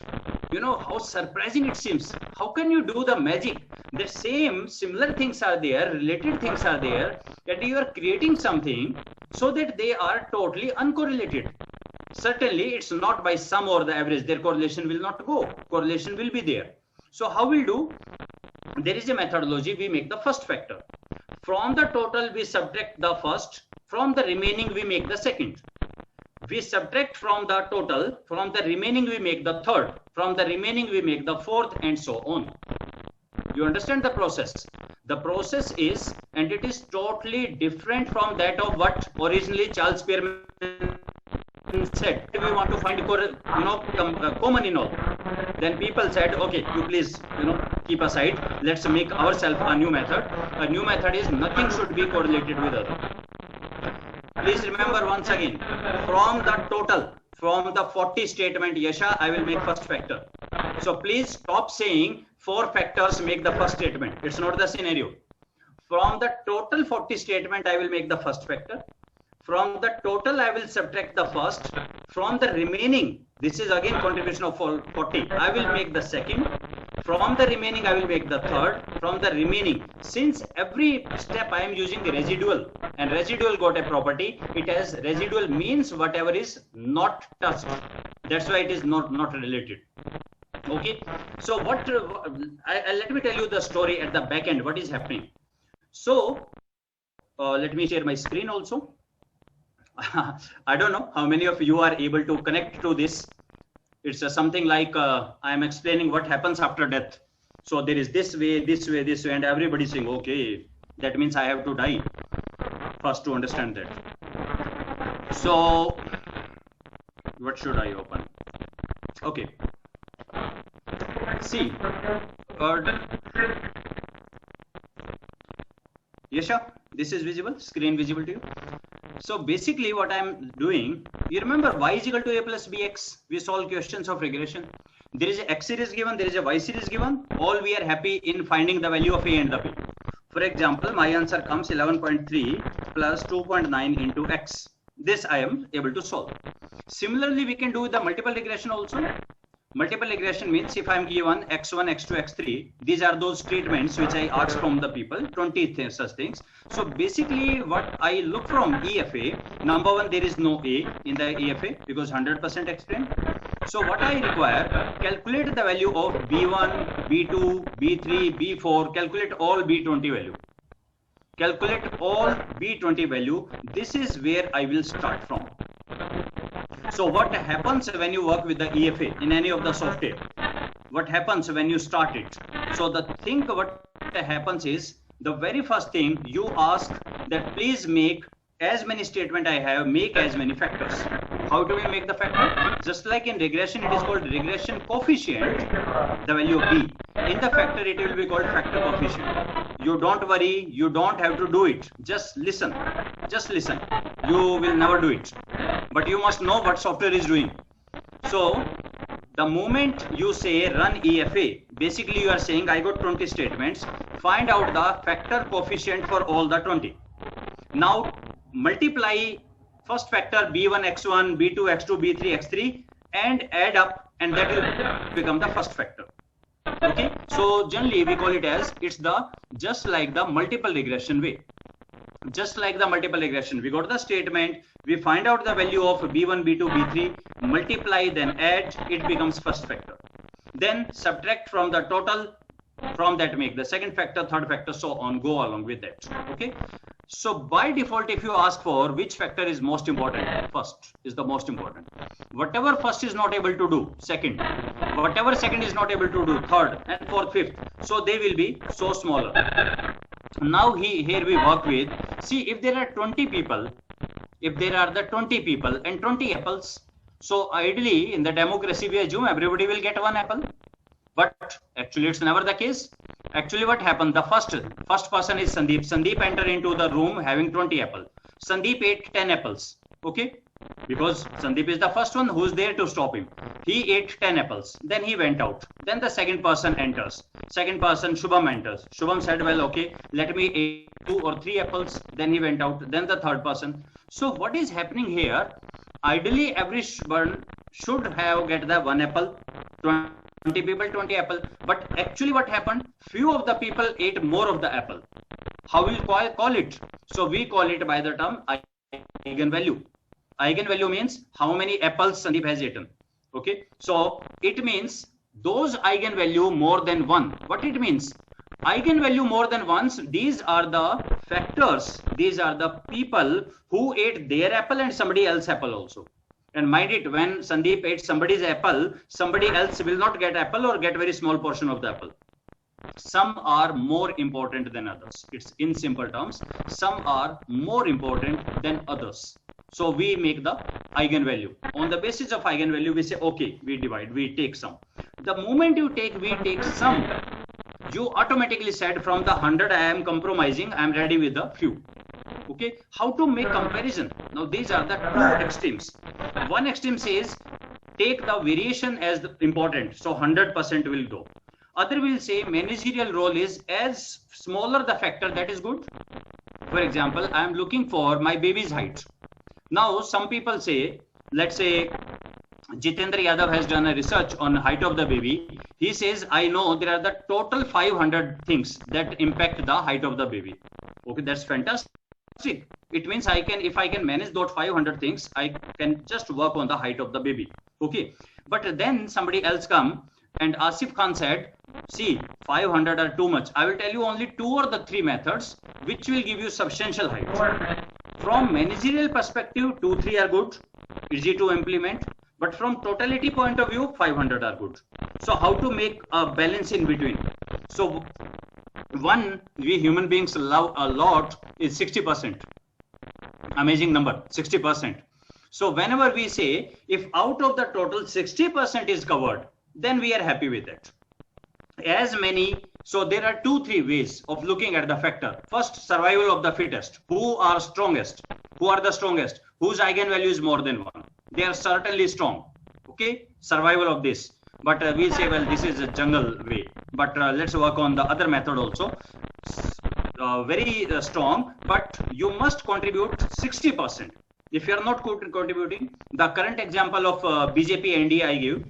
You know how surprising it seems. How can you do the magic? The similar things are there, related things are there, and you are creating something so that they are totally uncorrelated. Certainly, it's not by sum or the average. Their correlation will not go. Correlation will be there. So how we'll do? There is a methodology. We make the first factor. From the total, we subtract the first. From the remaining, we make the second. We subtract from the total. From the remaining, we make the third. From the remaining, we make the fourth, and so on. You understand the process? The process is, and it is totally different from that of what originally Charles Spearman said. We want to find, common in all. Then people said, okay, you please, keep aside. Let's make ourselves a new method. A new method is nothing should be correlated with other. Please remember once again, from the total, from the 40 statement, Yasha, I will make first factor. So please stop saying 4 factors make the first statement. It's not the scenario. From the total 40 statement, I will make the first factor. From the total, I will subtract the first. From the remaining, this is again contribution of 40. I will make the second. From the remaining, I will make the third. From the remaining, since every step I am using the residual, and residual got a property, it has residual means whatever is not touched. That's why it is not related. Okay. So what? Let me tell you the story at the back end. What is happening? So let me share my screen also. I don't know how many of you are able to connect to this. It's something like I am explaining what happens after death. So there is this way, and everybody saying, okay, that means I have to die first to understand that. So what should I open? Okay. See, Yasha, this is visible, screen visible to you. So basically what I'm doing, You remember y is equal to a plus bx. We solve questions of regression. There is a x series given, there is a y series given. All we are happy in finding the value of a and the b. For example, my answer comes 11.3 plus 2.9 into x. This I am able to solve. Similarly, we can do the multiple regression also. Multiple regression means if I am given x1, x2, x3, these are those treatments which I ask from the people, 20 such things. So basically what I look from EFA, number one, there is no A in the EFA because 100% explained. So what I require, calculate the value of B1, B2, B3, B4, calculate all B20 value. Calculate all B20 value. This is where I will start from. So what happens when you work with the EFA in any of the software? What happens when you start it? So the thing what happens is, the very first thing you ask that please make as many statement I have, make as many factors. How do we make the factor? Just like in regression, it is called regression coefficient, the value of B. In the factor, it will be called factor coefficient. You don't worry, you don't have to do it. Just listen. Just listen. You will never do it. But you must know what software is doing. So the moment you say run EFA, basically you are saying I got 20 statements, find out the factor coefficient for all the 20. Now multiply first factor B1, X1, B2, X2, B3, X3 and add up, and that will become the first factor. Okay, so generally we call it as, it's the just like the multiple regression way. Just like the multiple regression, we got the statement, we find out the value of B1, B2, B3, multiply, then add, it becomes first factor. Then subtract from the total, from that make the second factor, third factor, so on, go along with that. Okay, so by default, if you ask for which factor is most important, first is the most important. Whatever first is not able to do, second. Whatever second is not able to do, third, and fourth, fifth. So they will be so smaller. Now here we work with, see if there are 20 people, if there are the 20 people and 20 apples, so ideally in the democracy we assume everybody will get one apple. But actually it's never the case. Actually what happened, the first person is Sandeep. Sandeep entered into the room having 20 apples. Sandeep ate 10 apples. Okay, because Sandeep is the first one who is there to stop him. He ate 10 apples. Then he went out. Then the second person enters. Second person, Shubham, enters. Shubham said, well, okay, let me eat 2 or 3 apples. Then he went out. Then the third person. So what is happening here? Ideally, everyone should have get the 1 apple. 20 people, 20 apple. But actually what happened? Few of the people ate more of the apple. How will we call it? So we call it by the term eigenvalue. Eigenvalue means how many apples Sandeep has eaten. Okay, so it means those eigenvalue more than 1. What it means? Eigenvalue more than once, these are the factors, these are the people who ate their apple and somebody else's apple also. And mind it, when Sandeep ate somebody's apple, somebody else will not get apple or get very small portion of the apple. Some are more important than others. It's in simple terms, some are more important than others. So we make the eigenvalue. On the basis of eigenvalue, we say, okay, we divide, we take sum. The moment you take, we take sum, you automatically said from the 100 I am compromising, I am ready with the few. Okay, how to make comparison? Now these are the two extremes. One extreme says, take the variation as the important, so 100% will go. Other will say managerial role is as smaller the factor, that is good. For example, I am looking for my baby's height. Now some people say, let's say Jitendra Yadav has done a research on height of the baby. He says, I know there are the total 500 things that impact the height of the baby. Okay, that's fantastic. It means I can, if I can manage those 500 things, I can just work on the height of the baby. Okay, but then somebody else come and Asif Khan said, see, 500 are too much. I will tell you only 2 or the 3 methods which will give you substantial height. From managerial perspective, 2, 3 are good, easy to implement. But from totality point of view, 500 are good. So how to make a balance in between? So one we human beings love a lot is 60%. Amazing number, 60%. So whenever we say, if out of the total 60% is covered, then we are happy with it. As many, so there are 2-3 ways of looking at the factor. First, survival of the fittest. Who are strongest? Who are the strongest? Whose eigenvalue is more than 1? they are certainly strong. Okay, survival of this. But we'll say, well, this is a jungle way. But let's work on the other method also. Very strong, but you must contribute 60%. If you are not contributing, the current example of BJP NDA I give,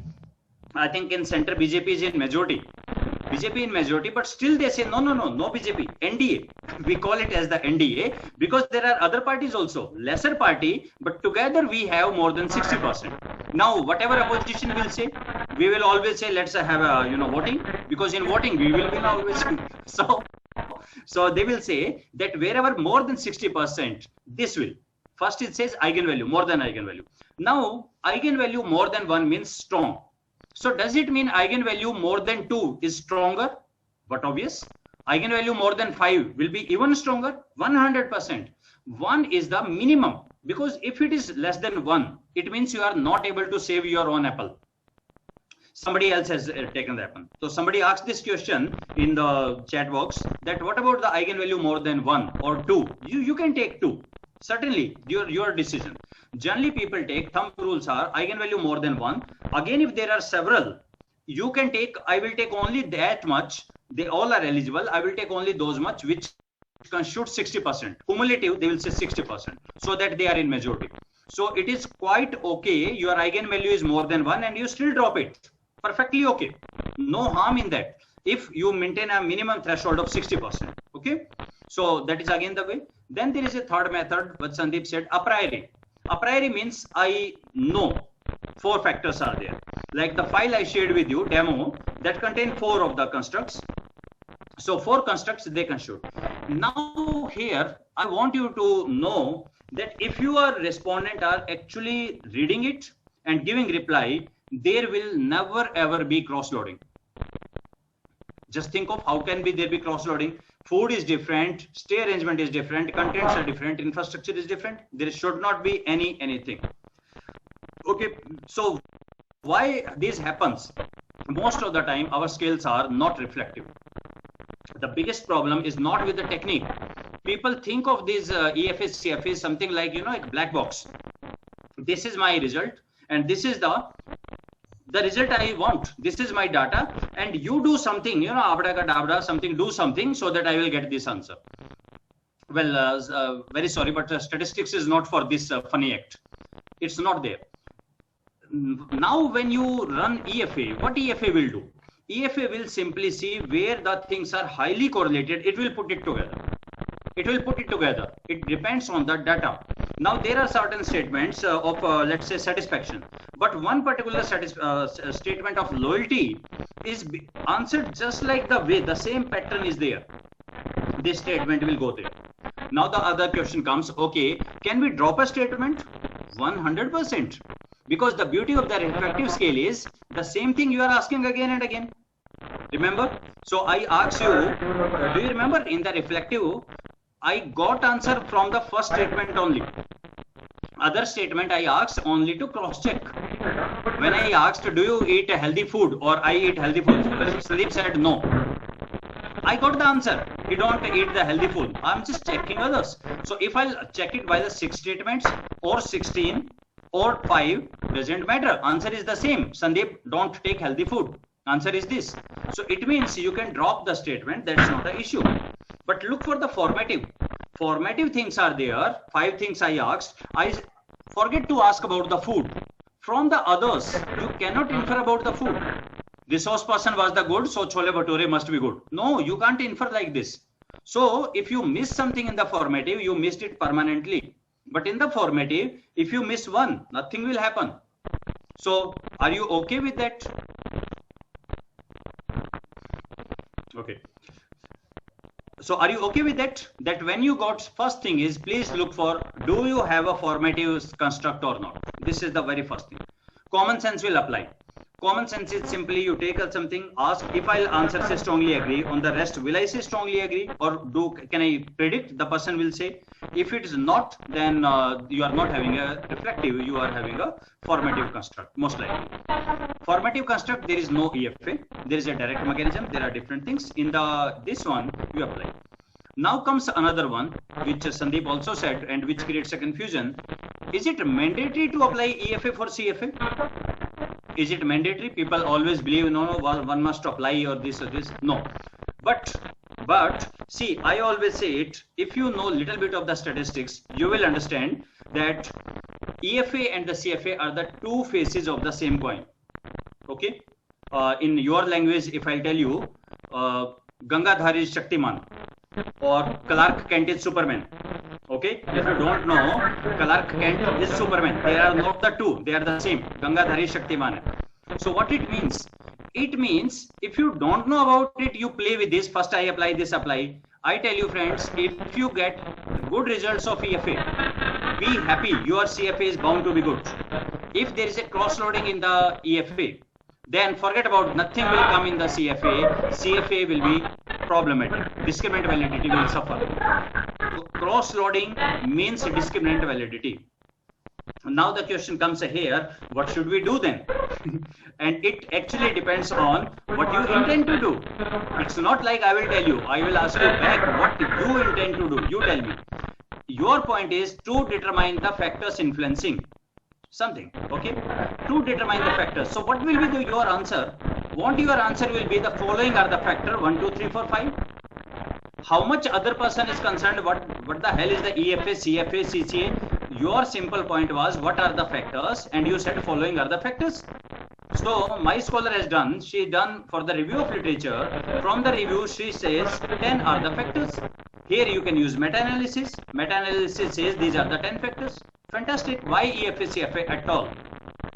I think in center BJP is in majority. BJP in majority, but still they say no BJP, NDA. We call it as the NDA because there are other parties also, lesser party, but together we have more than 60%. Now, whatever opposition will say, we will always say let's have a voting, because in voting we will win always. So they will say that wherever more than 60%, this will. First it says eigenvalue, more than eigenvalue. Now eigenvalue more than 1 means strong. So does it mean eigenvalue more than 2 is stronger? But obvious. Eigenvalue more than 5 will be even stronger. 100%. 1 is the minimum, because if it is less than 1, it means you are not able to save your own apple. Somebody else has taken the apple. So somebody asked this question in the chat box that what about the eigenvalue more than 1 or 2? You can take 2. Certainly, your decision. Generally, people take, thumb rules are eigenvalue more than 1. Again, if there are several, you can take, I will take only that much. They all are eligible. I will take only those much which constitute 60%. Cumulative, they will say 60%, so that they are in majority. So it is quite okay. Your eigenvalue is more than 1 and you still drop it. Perfectly okay. No harm in that if you maintain a minimum threshold of 60%. Okay. So that is again the way. Then there is a third method, what Sandeep said, a priori. A priori means I know 4 factors are there. Like the file I shared with you, demo, that contain 4 of the constructs. So 4 constructs they constitute. Now here, I want you to know that if your respondent are actually reading it and giving reply, there will never ever be cross-loading. Just think of how can there be cross-loading. Food is different, stay arrangement is different, contents are different, infrastructure is different. There should not be anything. Okay, so why this happens? Most of the time our skills are not reflective. The biggest problem is not with the technique. People think of this EFS, CFS something like, like black box. This is my result and this is the result I want. This is my data and you do something, abracadabra, something, do something so that I will get this answer. Well, very sorry, but statistics is not for this funny act. It's not there. Now, when you run EFA, what EFA will do? EFA will simply see where the things are highly correlated. It will put it together. It depends on the data. Now, there are certain statements of, let's say, satisfaction. But one particular statement of loyalty is answered just like the same pattern is there. This statement will go there. Now, the other question comes, okay, can we drop a statement? 100%. Because the beauty of the reflective scale is the same thing you are asking again and again. Remember? So I asked you, do you remember in the reflective, I got answer from the first statement only. Other statement I asked only to cross check. When I asked, do you eat a healthy food or I eat healthy food? Sandeep said no. I got the answer. You don't eat the healthy food. I'm just checking others. So if I'll check it by the 6 statements or 16 or 5, doesn't matter. Answer is the same. Sandeep, don't take healthy food. Answer is this. So it means you can drop the statement. That's not the issue. But look for the formative. Formative things are there. 5 things I asked. I forget to ask about the food. From the others, you cannot infer about the food. This sauce person was the good, so chole bhature must be good. No, you can't infer like this. So if you miss something in the formative, you missed it permanently. But in the formative, if you miss one, nothing will happen. So are you okay with that? Okay. So are you okay with that? That when you got, first thing is, please look for, do you have a formative construct or not? This is the very first thing. Common sense will apply. Common sense is simply you take something, ask, if I'll answer say strongly agree, on the rest will I say strongly agree, or can I predict? The person will say. If it is not, then you are not having a reflective, you are having a formative construct, most likely. Formative construct, there is no EFA, there is a direct mechanism, there are different things. In this one, you apply. Now comes another one, which Sandeep also said, and which creates a confusion. is it mandatory to apply EFA for CFA? Is it mandatory? People always believe, no, one must apply or this or this. No. But see, I always say it, if you know little bit of the statistics, you will understand that EFA and the CFA are the two faces of the same coin. Okay. In your language, if I tell you, Gangadhar is Shaktiman or Clark Kent is Superman. Okay, if you don't know, Clark Kent is Superman. They are not the two, they are the same. Gangadhar is Shaktiman. So what it means? It means if you don't know about it, you play with this. First I apply, this apply. I tell you friends, if you get good results of EFA, be happy. Your CFA is bound to be good. If there is a cross-loading in the EFA, then forget about, nothing will come in the CFA. CFA will be problematic. Discriminant validity will suffer. Cross-loading means discriminant validity. Now the question comes here, what should we do then? And it actually depends on what you intend to do. It's not like I will tell you, I will ask you back what you intend to do. You tell me. Your point is to determine the factors influencing something. Okay, to determine the factors. So what will be your answer? Won't your answer will be the following are the factor 1, 2, 3, 4, 5? How much other person is concerned? What the hell is the EFA, CFA, CCA? Your simple point was what are the factors, and you said following are the factors. So my scholar has done, she done for the review of literature. From the review, she says 10 are the factors. Here you can use meta-analysis. Meta-analysis says these are the 10 factors. Fantastic. Why EFA, CFA at all?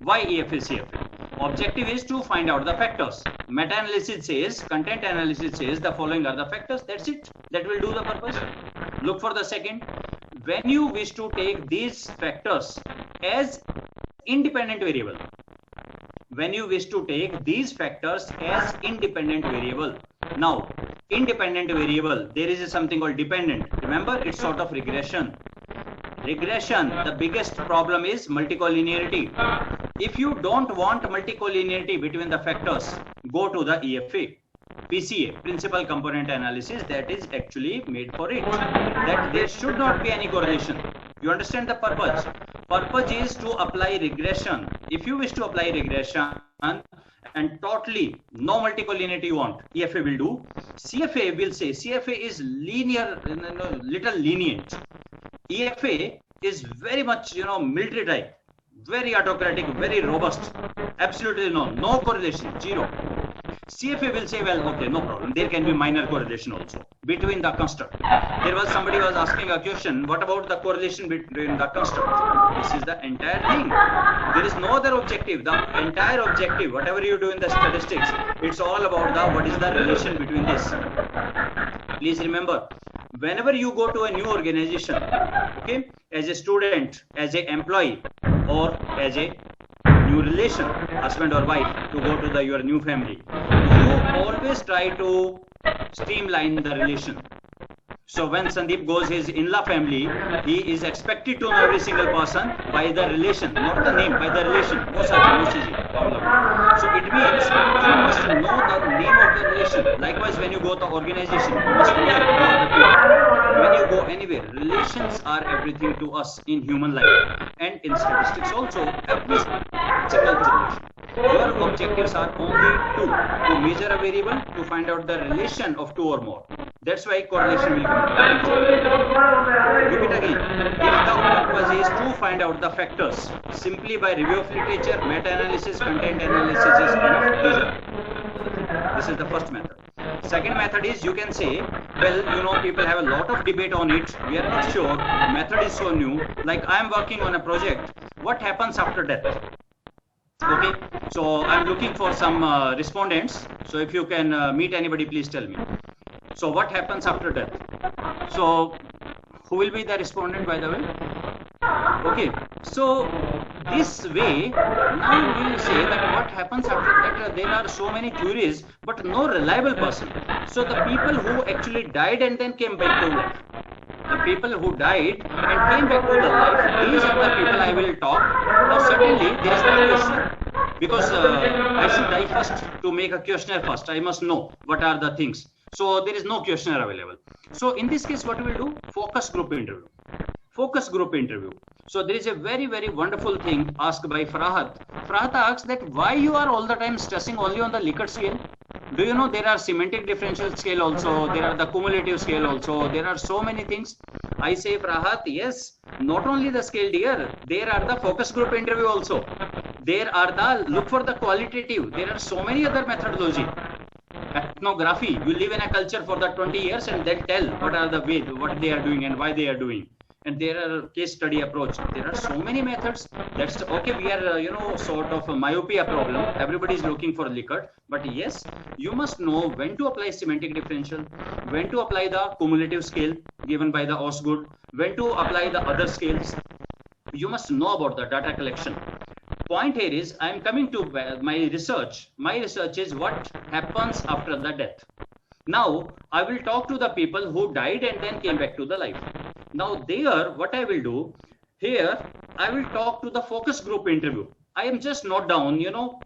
Why EFA, CFA? Objective is to find out the factors. Meta-analysis says, content analysis says the following are the factors. That's it. That will do the purpose. Look for the second. When you wish to take these factors as independent variable, when you wish to take these factors as independent variable. Now, independent variable, there is something called dependent. Remember, it's sort of regression. Regression, the biggest problem is multicollinearity. If you don't want multicollinearity between the factors, go to the EFA, PCA, principal component analysis, that is actually made for it. That there should not be any correlation. You understand the purpose? Purpose is to apply regression. If you wish to apply regression and totally no multicollinearity you want, EFA will do. CFA will say CFA is linear, little lenient. EFA is very much, military type, very autocratic, very robust. Absolutely no correlation, zero. CFA will say, well, okay, no problem. There can be minor correlation also between the construct. There was somebody was asking a question, what about the correlation between the construct? This is the entire thing. There is no other objective. The entire objective, whatever you do in the statistics, it's all about what is the relation between this. Please remember, whenever you go to a new organization, okay, as a student, as an employee, or as a new relation, husband or wife, to go to your new family, you always try to streamline the relation. So when Sandeep goes his in-law family, he is expected to know every single person by the relation, not the name, by the relation. So it means you must know the name of the relation. Likewise, when you go to organization, you must know the people. When you go anywhere, relations are everything to us in human life and in statistics also. Every single relation. Your objectives are only two: to measure a variable, to find out the relation of two or more. That's why correlation will come. Repeat again. If the purpose is to find out the factors, simply by review of literature, meta-analysis, content analysis is enough. This is the first method. Second method is you can say, well, people have a lot of debate on it. We are not sure. Method is so new. Like I am working on a project. What happens after death? Okay. So I am looking for some respondents. So if you can meet anybody, please tell me. So what happens after death? So who will be the respondent, by the way? Okay. So this way, now we will say that what happens after that, there are so many theories, but no reliable person. So the people who actually died and then came back to life. The people who died and came back to the life, these are the people I will talk. Now certainly there is no question, because I should die first to make a questionnaire first. I must know what are the things. So there is no questionnaire available. So in this case, what we will do? Focus group interview. focus group interview. So there is a very, very wonderful thing asked by Farahat. Farahat asks that why you are all the time stressing only on the Likert scale? Do you know there are semantic differential scale also, there are the cumulative scale also, there are so many things. I say, Farahat, yes, not only the scale dear, there are the focus group interview also. There are the look for the qualitative. There are so many other methodology. Ethnography, you live in a culture for the 20 years and then tell what are the way, what they are doing and why they are doing. And there are case study approach. There are so many methods. That's okay. We are, sort of a myopia problem. Everybody is looking for Likert. But yes, you must know when to apply semantic differential, when to apply the cumulative scale given by the Osgood, when to apply the other scales. You must know about the data collection. Point here is, I am coming to my research. My research is what happens after the death. Now, I will talk to the people who died and then came back to the life. Now, there, what I will do, here, I will talk to the focus group interview. I am just note down,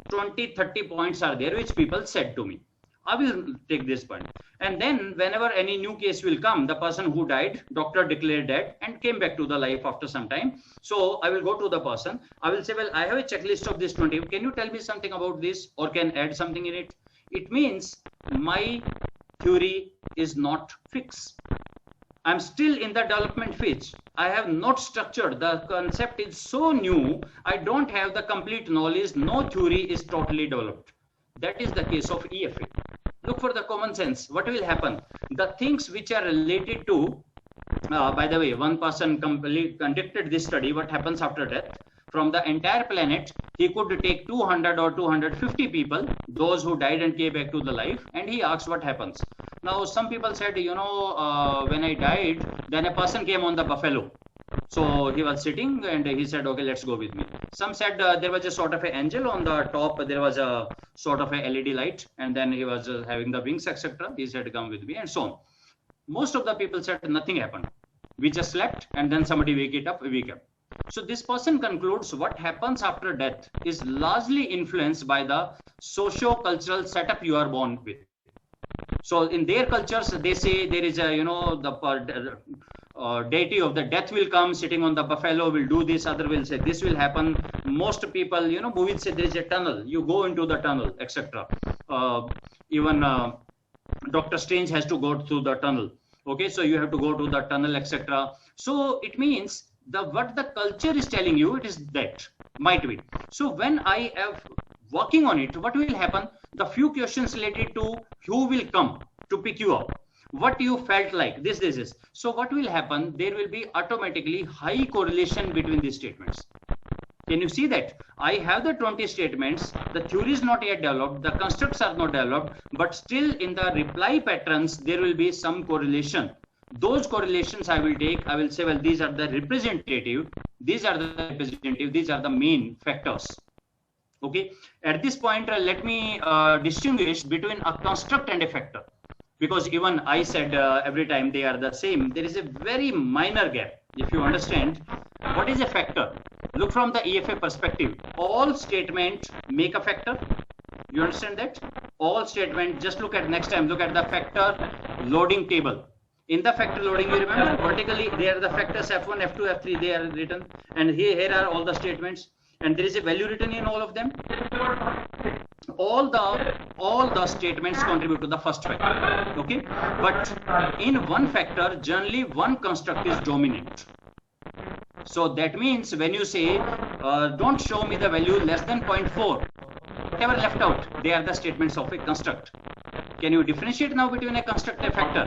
20, 30 points are there, which people said to me. I will take this point. And then whenever any new case will come, the person who died, doctor declared dead and came back to the life after some time. So I will go to the person. I will say, well, I have a checklist of this 20. Can you tell me something about this or can add something in it? It means my theory is not fixed. I'm still in the development phase. I have not structured. The concept is so new. I don't have the complete knowledge. No theory is totally developed. That is the case of EFA. Look for the common sense. What will happen? The things which are related to, by the way, one person conducted this study, what happens after death. From the entire planet, he could take 200 or 250 people, those who died and came back to the life, and he asked what happens. Now, some people said, when I died, then a person came on the buffalo. So he was sitting and he said, okay, let's go with me. Some said there was a sort of an angel on the top. There was a sort of a LED light and then he was having the wings, etc. He said, come with me and so on. Most of the people said nothing happened. We just slept and then somebody wake up. So this person concludes what happens after death is largely influenced by the socio-cultural setup you are born with. So in their cultures, they say there is a, the deity of the death will come sitting on the buffalo, will do this, other will say this will happen. Most people, movies say there is a tunnel, you go into the tunnel, etc. Even Dr. Strange has to go through the tunnel. Okay, so you have to go to the tunnel, etc. So it means what the culture is telling you, it is that, might be. So when I am working on it, what will happen? The few questions related to who will come to pick you up, what you felt like, this is. So what will happen? There will be automatically high correlation between these statements. Can you see that? I have the 20 statements, the theory is not yet developed, the constructs are not developed, but still in the reply patterns, there will be some correlation. Those correlations I will take, I will say, well, these are the representative, these are the main factors. Okay, at this point, let me distinguish between a construct and a factor, because even I said every time they are the same. There is a very minor gap. If you understand, what is a factor? Look from the EFA perspective. All statements make a factor. You understand that? All statements, just look at next time, look at the factor loading table. In the factor loading, you remember vertically, there are the factors F1, F2, F3, they are written. And here are all the statements. And there is a value written in all of them. All the statements contribute to the first factor. Okay, but in one factor, generally one construct is dominant. So that means when you say don't show me the value less than 0.4, whatever left out, they are the statements of a construct. Can you differentiate now between a construct and a factor?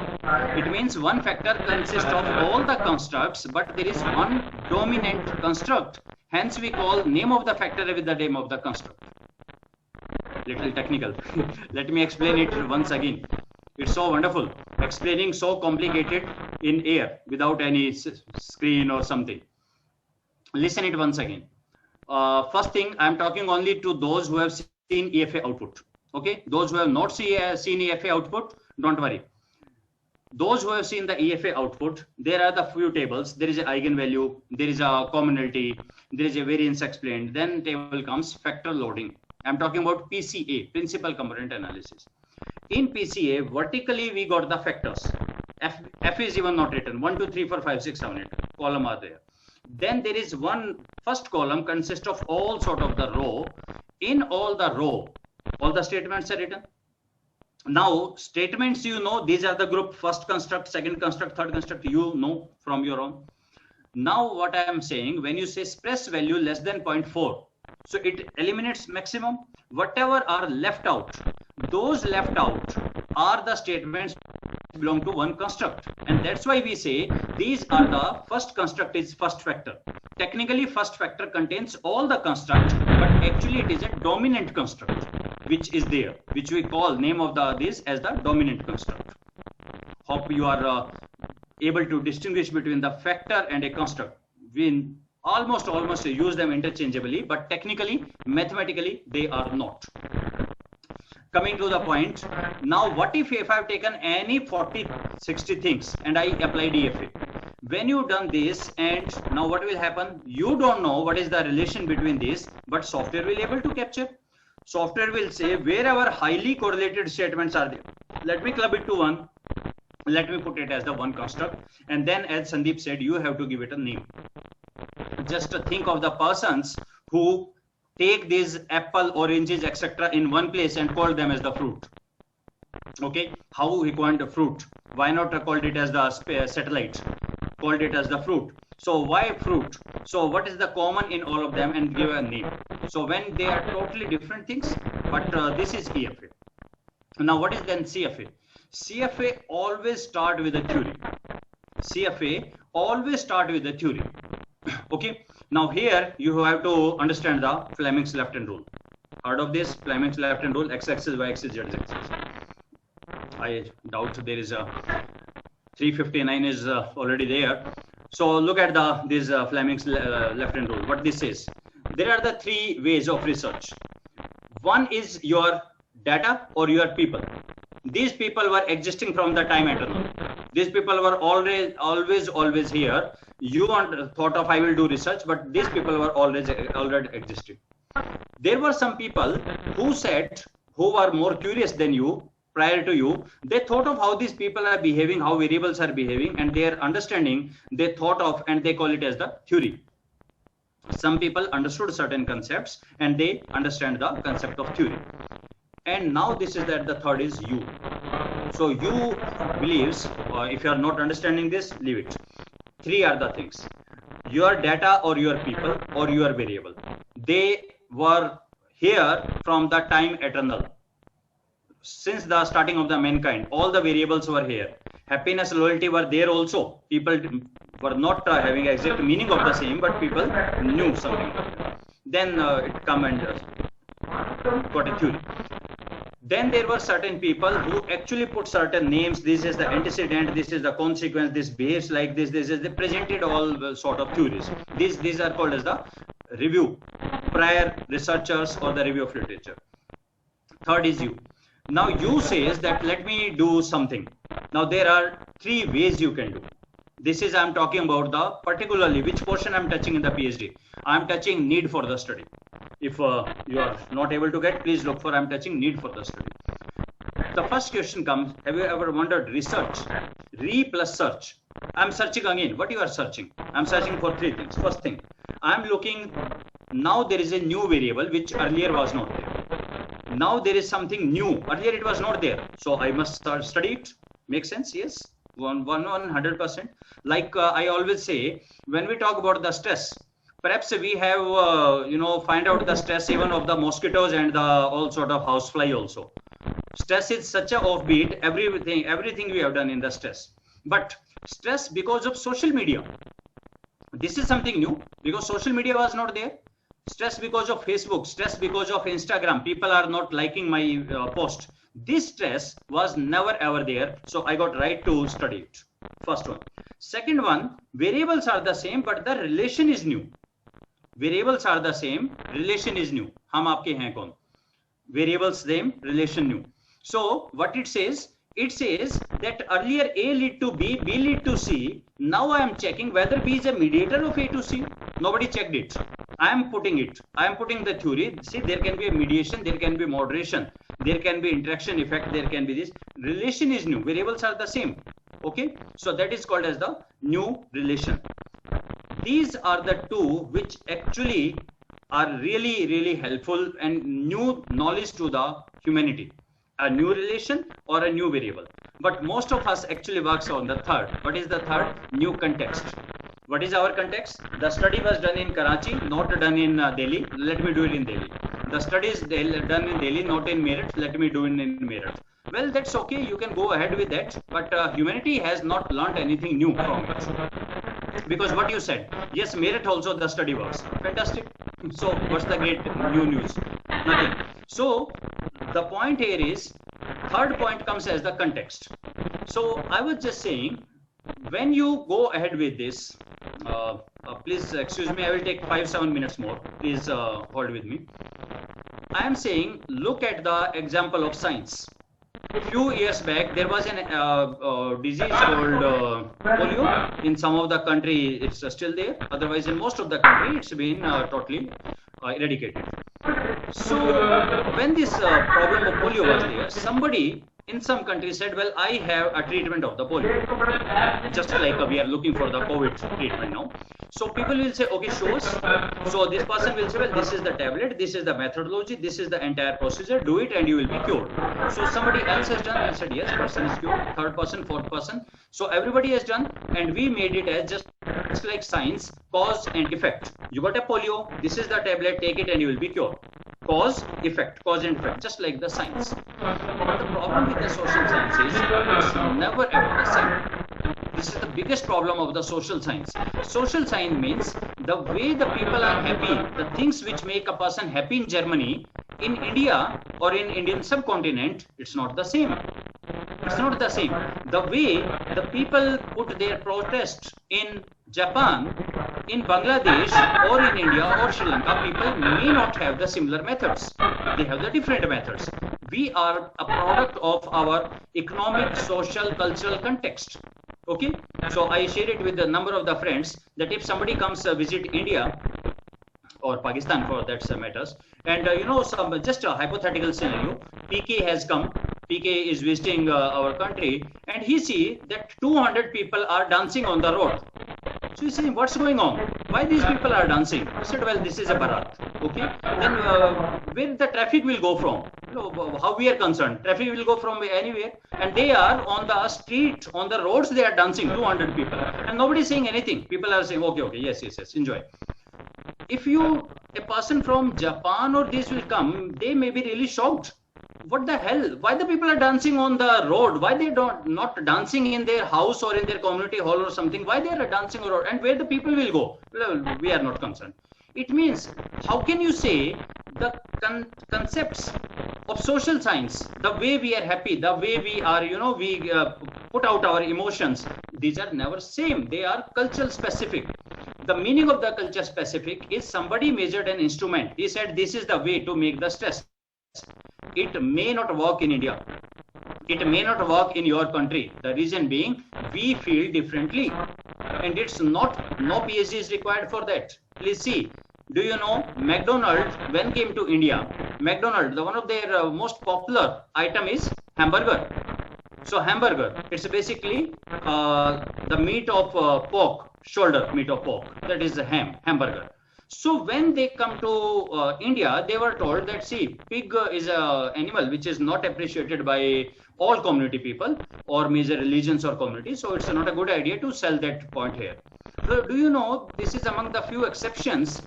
It means one factor consists of all the constructs, but there is one dominant construct. Hence, we call name of the factor with the name of the construct. Little technical. Let me explain it once again. It's so wonderful. Explaining so complicated in air without any screen or something. Listen it once again. First thing, I'm talking only to those who have seen EFA output. Okay, those who have not seen EFA output, don't worry. Those who have seen the EFA output, there are the few tables. There is an eigenvalue, there is a commonality, there is a variance explained. Then table comes factor loading. I'm talking about PCA, principal component analysis. In PCA, vertically we got the factors. F is even not written. 1, 2, 3, 4, 5, 6, 7, 8 column are there. Then there is one first column consists of all sort of the row. In all the row, all the statements are written. Now statements, you know, these are the group: first construct, second construct, third construct, you know from your own. Now what I am saying, when you say express value less than 0.4, so it eliminates maximum. Whatever are left out, those left out are the statements belong to one construct, and that's why we say these are the first construct is first factor. Technically first factor contains all the construct, but actually it is a dominant construct which is there, which we call name of this as the dominant construct. Hope you are able to distinguish between the factor and a construct. We almost use them interchangeably, but technically mathematically they are not. Coming to the point, now what if I've taken any 40, 60 things and I apply DFA? When you done this, and now what will happen? You don't know what is the relation between this, but software will able to capture. Software will say wherever highly correlated statements are there. Let me club it to one. Let me put it as the one construct, and then as Sandeep said, you have to give it a name. Just think of the persons who take these apple, oranges, etc. in one place and call them as the fruit. Okay, how he called the fruit? Why not called it as the satellite? Called it as the fruit. So why fruit? So what is the common in all of them, and give a name. So when they are totally different things, but this is EFA. Now what is then CFA? CFA always start with a theory. CFA always start with a theory. Okay. Now here you have to understand the Fleming's left-hand rule. Heard of this? Fleming's left-hand rule: x-axis, y-axis, z-axis. I doubt there is a 359 is already there. So look at this Fleming's left-hand rule. What this says: there are the three ways of research. One is your data or your people. These people were existing from the time eternal. These people were always here. You thought of I will do research, but these people were already existing. There were some people who were more curious than you, prior to you. They thought of how these people are behaving, how variables are behaving, and their understanding they thought of, and they call it as the theory. Some people understood certain concepts and they understand the concept of theory. And now this is that the third is you. So you believes, if you are not understanding this, leave it. Three are the things: your data or your people or your variable. They were here from the time eternal. Since the starting of the mankind, all the variables were here. Happiness, loyalty were there also. People were not having exact meaning of the same, but people knew something. Then it come and got a theory. Then there were certain people who actually put certain names. This is the antecedent, this is the consequence, this behaves like this is, they presented all sort of theories. These are called as the review, prior researchers or the review of literature. Third is you. Now you says that let me do something. Now there are three ways you can do. This is I'm talking about the particularly which portion I'm touching in the PhD. I'm touching need for the study. If you are not able to get, please look for I'm touching need for the study. The first question comes: have you ever wondered research? Re plus search. I'm searching again. What you are searching? I'm searching for three things. First thing, I'm looking. Now there is a new variable which earlier was not there. Now there is something new. Earlier it was not there. So I must start study it. Make sense? Yes. 100%. Like I always say, when we talk about the stress, perhaps we have find out the stress even of the mosquitoes and the all sort of housefly also. Stress is such a offbeat. Everything we have done in the stress. But stress because of social media. This is something new because social media was not there. Stress because of Facebook. Stress because of Instagram. People are not liking my post. This stress was never ever there, so I got right to study it. First one. Second one, variables are the same, but the relation is new. Variables are the same, relation is new. हम आपके हैं कौन? Variables same, relation new. So what it says that earlier A lead to B, B lead to C. Now I am checking whether B is a mediator of A to C. Nobody checked it. I am putting it. I am putting the theory. See, there can be a mediation, there can be moderation, there can be interaction effect, there can be this. Relation is new. Variables are the same. Okay, so that is called as the new relation. These are the two which actually are really helpful and new knowledge to the humanity. A new relation or a new variable. But most of us actually works on the third. What is the third? New context. What is our context? The study was done in Karachi, not done in Delhi. Let me do it in Delhi. The study is done in Delhi, not in Meerut. Let me do it in Meerut. Well, that's okay. You can go ahead with that. But humanity has not learned anything new from it. Because what you said, yes, Meerut also the study was fantastic. So what's the great new news? Nothing. So the point here is, third point comes as the context. So I was just saying, when you go ahead with this, please excuse me, I will take 5-7 minutes more. Please hold with me. I am saying, look at the example of science. A few years back, there was a disease called polio. In some of the country, it's still there. Otherwise, in most of the country, it's been totally eradicated. So, when this problem of polio was there, somebody in some countries said, well, I have a treatment of the polio. Just like we are looking for the COVID treatment now. So people will say, okay, show us. So this person will say, well, this is the tablet, this is the methodology, this is the entire procedure, do it and you will be cured. So somebody else has done and said, yes, person is cured, third person, fourth person. So everybody has done, and we made it as just like science, cause and effect. You got a polio, this is the tablet, take it and you will be cured. Cause, effect, cause and effect, just like the science. But the problem with the social science is it's never ever the same. This is the biggest problem of the social science. Social science means the way the people are happy, the things which make a person happy in Germany, in India or in Indian subcontinent, it's not the same. It's not the same. The way the people put their protests in Japan, in Bangladesh or in India or Sri Lanka, people may not have the similar methods. They have the different methods. We are a product of our economic, social, cultural context. Okay, so I share it with a number of the friends that if somebody comes visit India or Pakistan for that matters, and you know, some just a hypothetical scenario, PK has come, PK is visiting our country, and he see that 200 people are dancing on the road. So he's saying, what's going on? Why these people are dancing? I said, well, this is a Bharat. Okay, then where the traffic will go from? You know, how we are concerned, traffic will go from anywhere, and they are on the street, on the roads, they are dancing, 200 people, and nobody is saying anything. People are saying, okay, yes, enjoy. If a person from Japan or this will come, they may be really shocked. What the hell? Why the people are dancing on the road? Why they not dancing in their house or in their community hall or something? Why they are dancing on the road? And where the people will go? Well, we are not concerned. It means, how can you say the concepts of social science, the way we are happy, the way we are, you know, we put out our emotions, these are never same. They are cultural specific. The meaning of the culture specific is somebody measured an instrument. He said, this is the way to make the stress. It may not work in India. It may not work in your country. The reason being, we feel differently. And it's not, no PhD is required for that. Please see. Do you know McDonald's, when came to India, McDonald's, one of their most popular item is hamburger. So hamburger, it's basically the meat of pork, shoulder meat of pork. That is the hamburger. So when they come to India, they were told that, see, pig is an animal which is not appreciated by all community people or major religions or communities. So it's not a good idea to sell that point here. So do you know, this is among the few exceptions.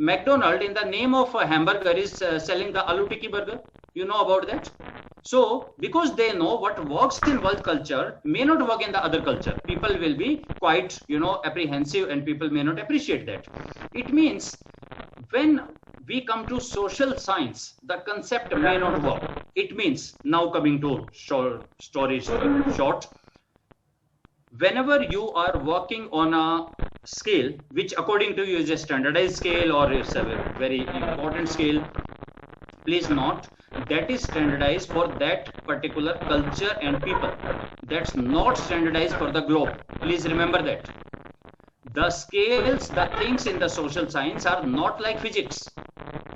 McDonald's, in the name of a hamburger, is selling the aloo tikki burger. You know about that? So, because they know what works in one culture may not work in the other culture. People will be quite, you know, apprehensive, and people may not appreciate that. It means when we come to social science, the concept may not work. It means, now coming to story short, whenever you are working on a scale, which according to you is a standardized scale or it's a very important scale, please note, that is standardized for that particular culture and people. That's not standardized for the globe. Please remember that. The scales, the things in the social science are not like physics.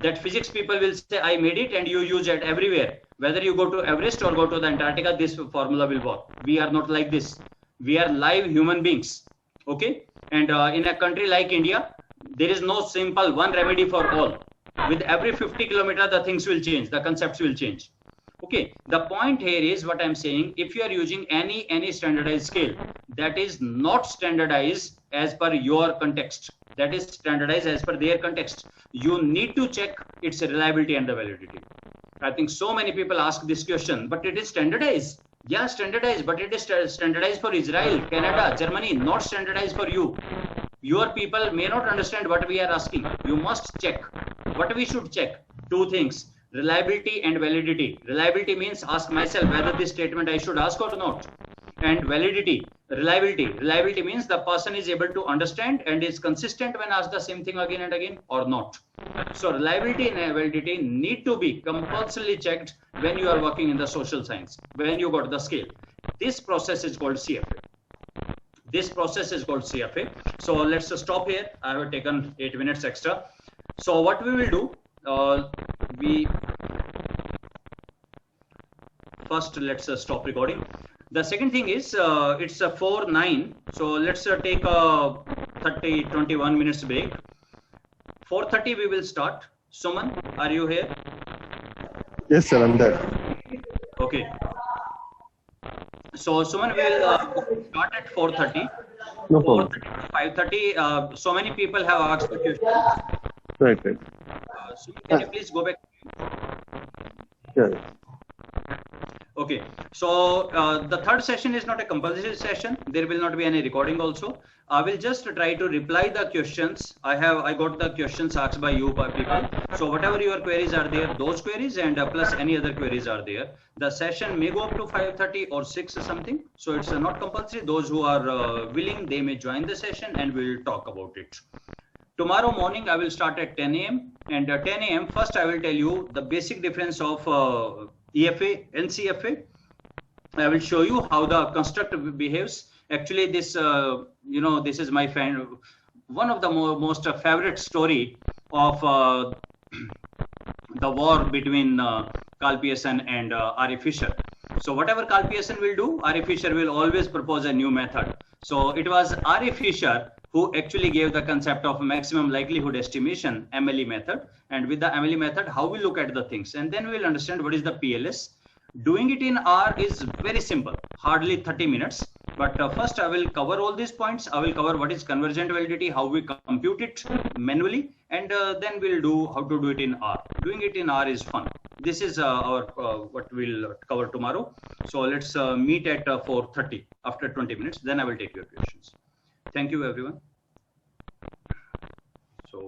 That physics people will say, I made it and you use it everywhere. Whether you go to Everest or go to the Antarctica, this formula will work. We are not like this. We are live human beings. Okay. And in a country like India, there is no simple one remedy for all. With every 50 kilometers, the things will change. The concepts will change. Okay. The point here is what I'm saying. If you are using any standardized scale, that is not standardized as per your context. That is standardized as per their context. You need to check its reliability and the validity. I think so many people ask this question, but it is standardized. Yeah, standardized, but it is standardized for Israel, Canada, Germany, not standardized for you. Your people may not understand what we are asking. You must check. What we should check? Two things: reliability and validity. Reliability means ask myself whether this statement I should ask or not. And validity, reliability. Reliability means the person is able to understand and is consistent when asked the same thing again and again or not. So reliability and validity need to be compulsorily checked when you are working in the social science, when you got the scale. This process is called CFA. This process is called CFA. So let's stop here. I have taken 8 minutes extra. So what we will do, first let's stop recording. The second thing is it's a 4:09. So let's take a 21 minutes break. 4:30 we will start. Suman, are you here? Yes, sir, I'm there. Okay. So Suman will start at 4:30. No problem. 5:30. So many people have asked the question. Right. Suman, can you please go back? Yeah. Okay, so the third session is not a compulsory session. There will not be any recording also. I will just try to reply the questions. I got the questions asked by you people. So whatever your queries are there, those queries and plus any other queries are there. The session may go up to 5:30 or 6 or something. So it's not compulsory. Those who are willing, they may join the session and we'll talk about it. Tomorrow morning, I will start at 10 a.m. And at 10 a.m. first I will tell you the basic difference of EFA and CFA. I will show you how the construct behaves. Actually, this, this is my friend, one of the most favorite story of the war between Carl Pearson and R.A. Fisher. So whatever Carl Pearson will do, R.A. Fisher will always propose a new method. So it was R.A. Fisher who actually gave the concept of maximum likelihood estimation, MLE method. And with the MLE method, how we look at the things. And then we'll understand what is the PLS. Doing it in R is very simple, hardly 30 minutes. But first I will cover all these points. I will cover what is convergent validity, how we compute it manually, and then we'll do how to do it in R. Doing it in R is fun. This is our what we'll cover tomorrow. So let's meet at 4:30 after 20 minutes. Then I will take your questions. Thank you, everyone. So.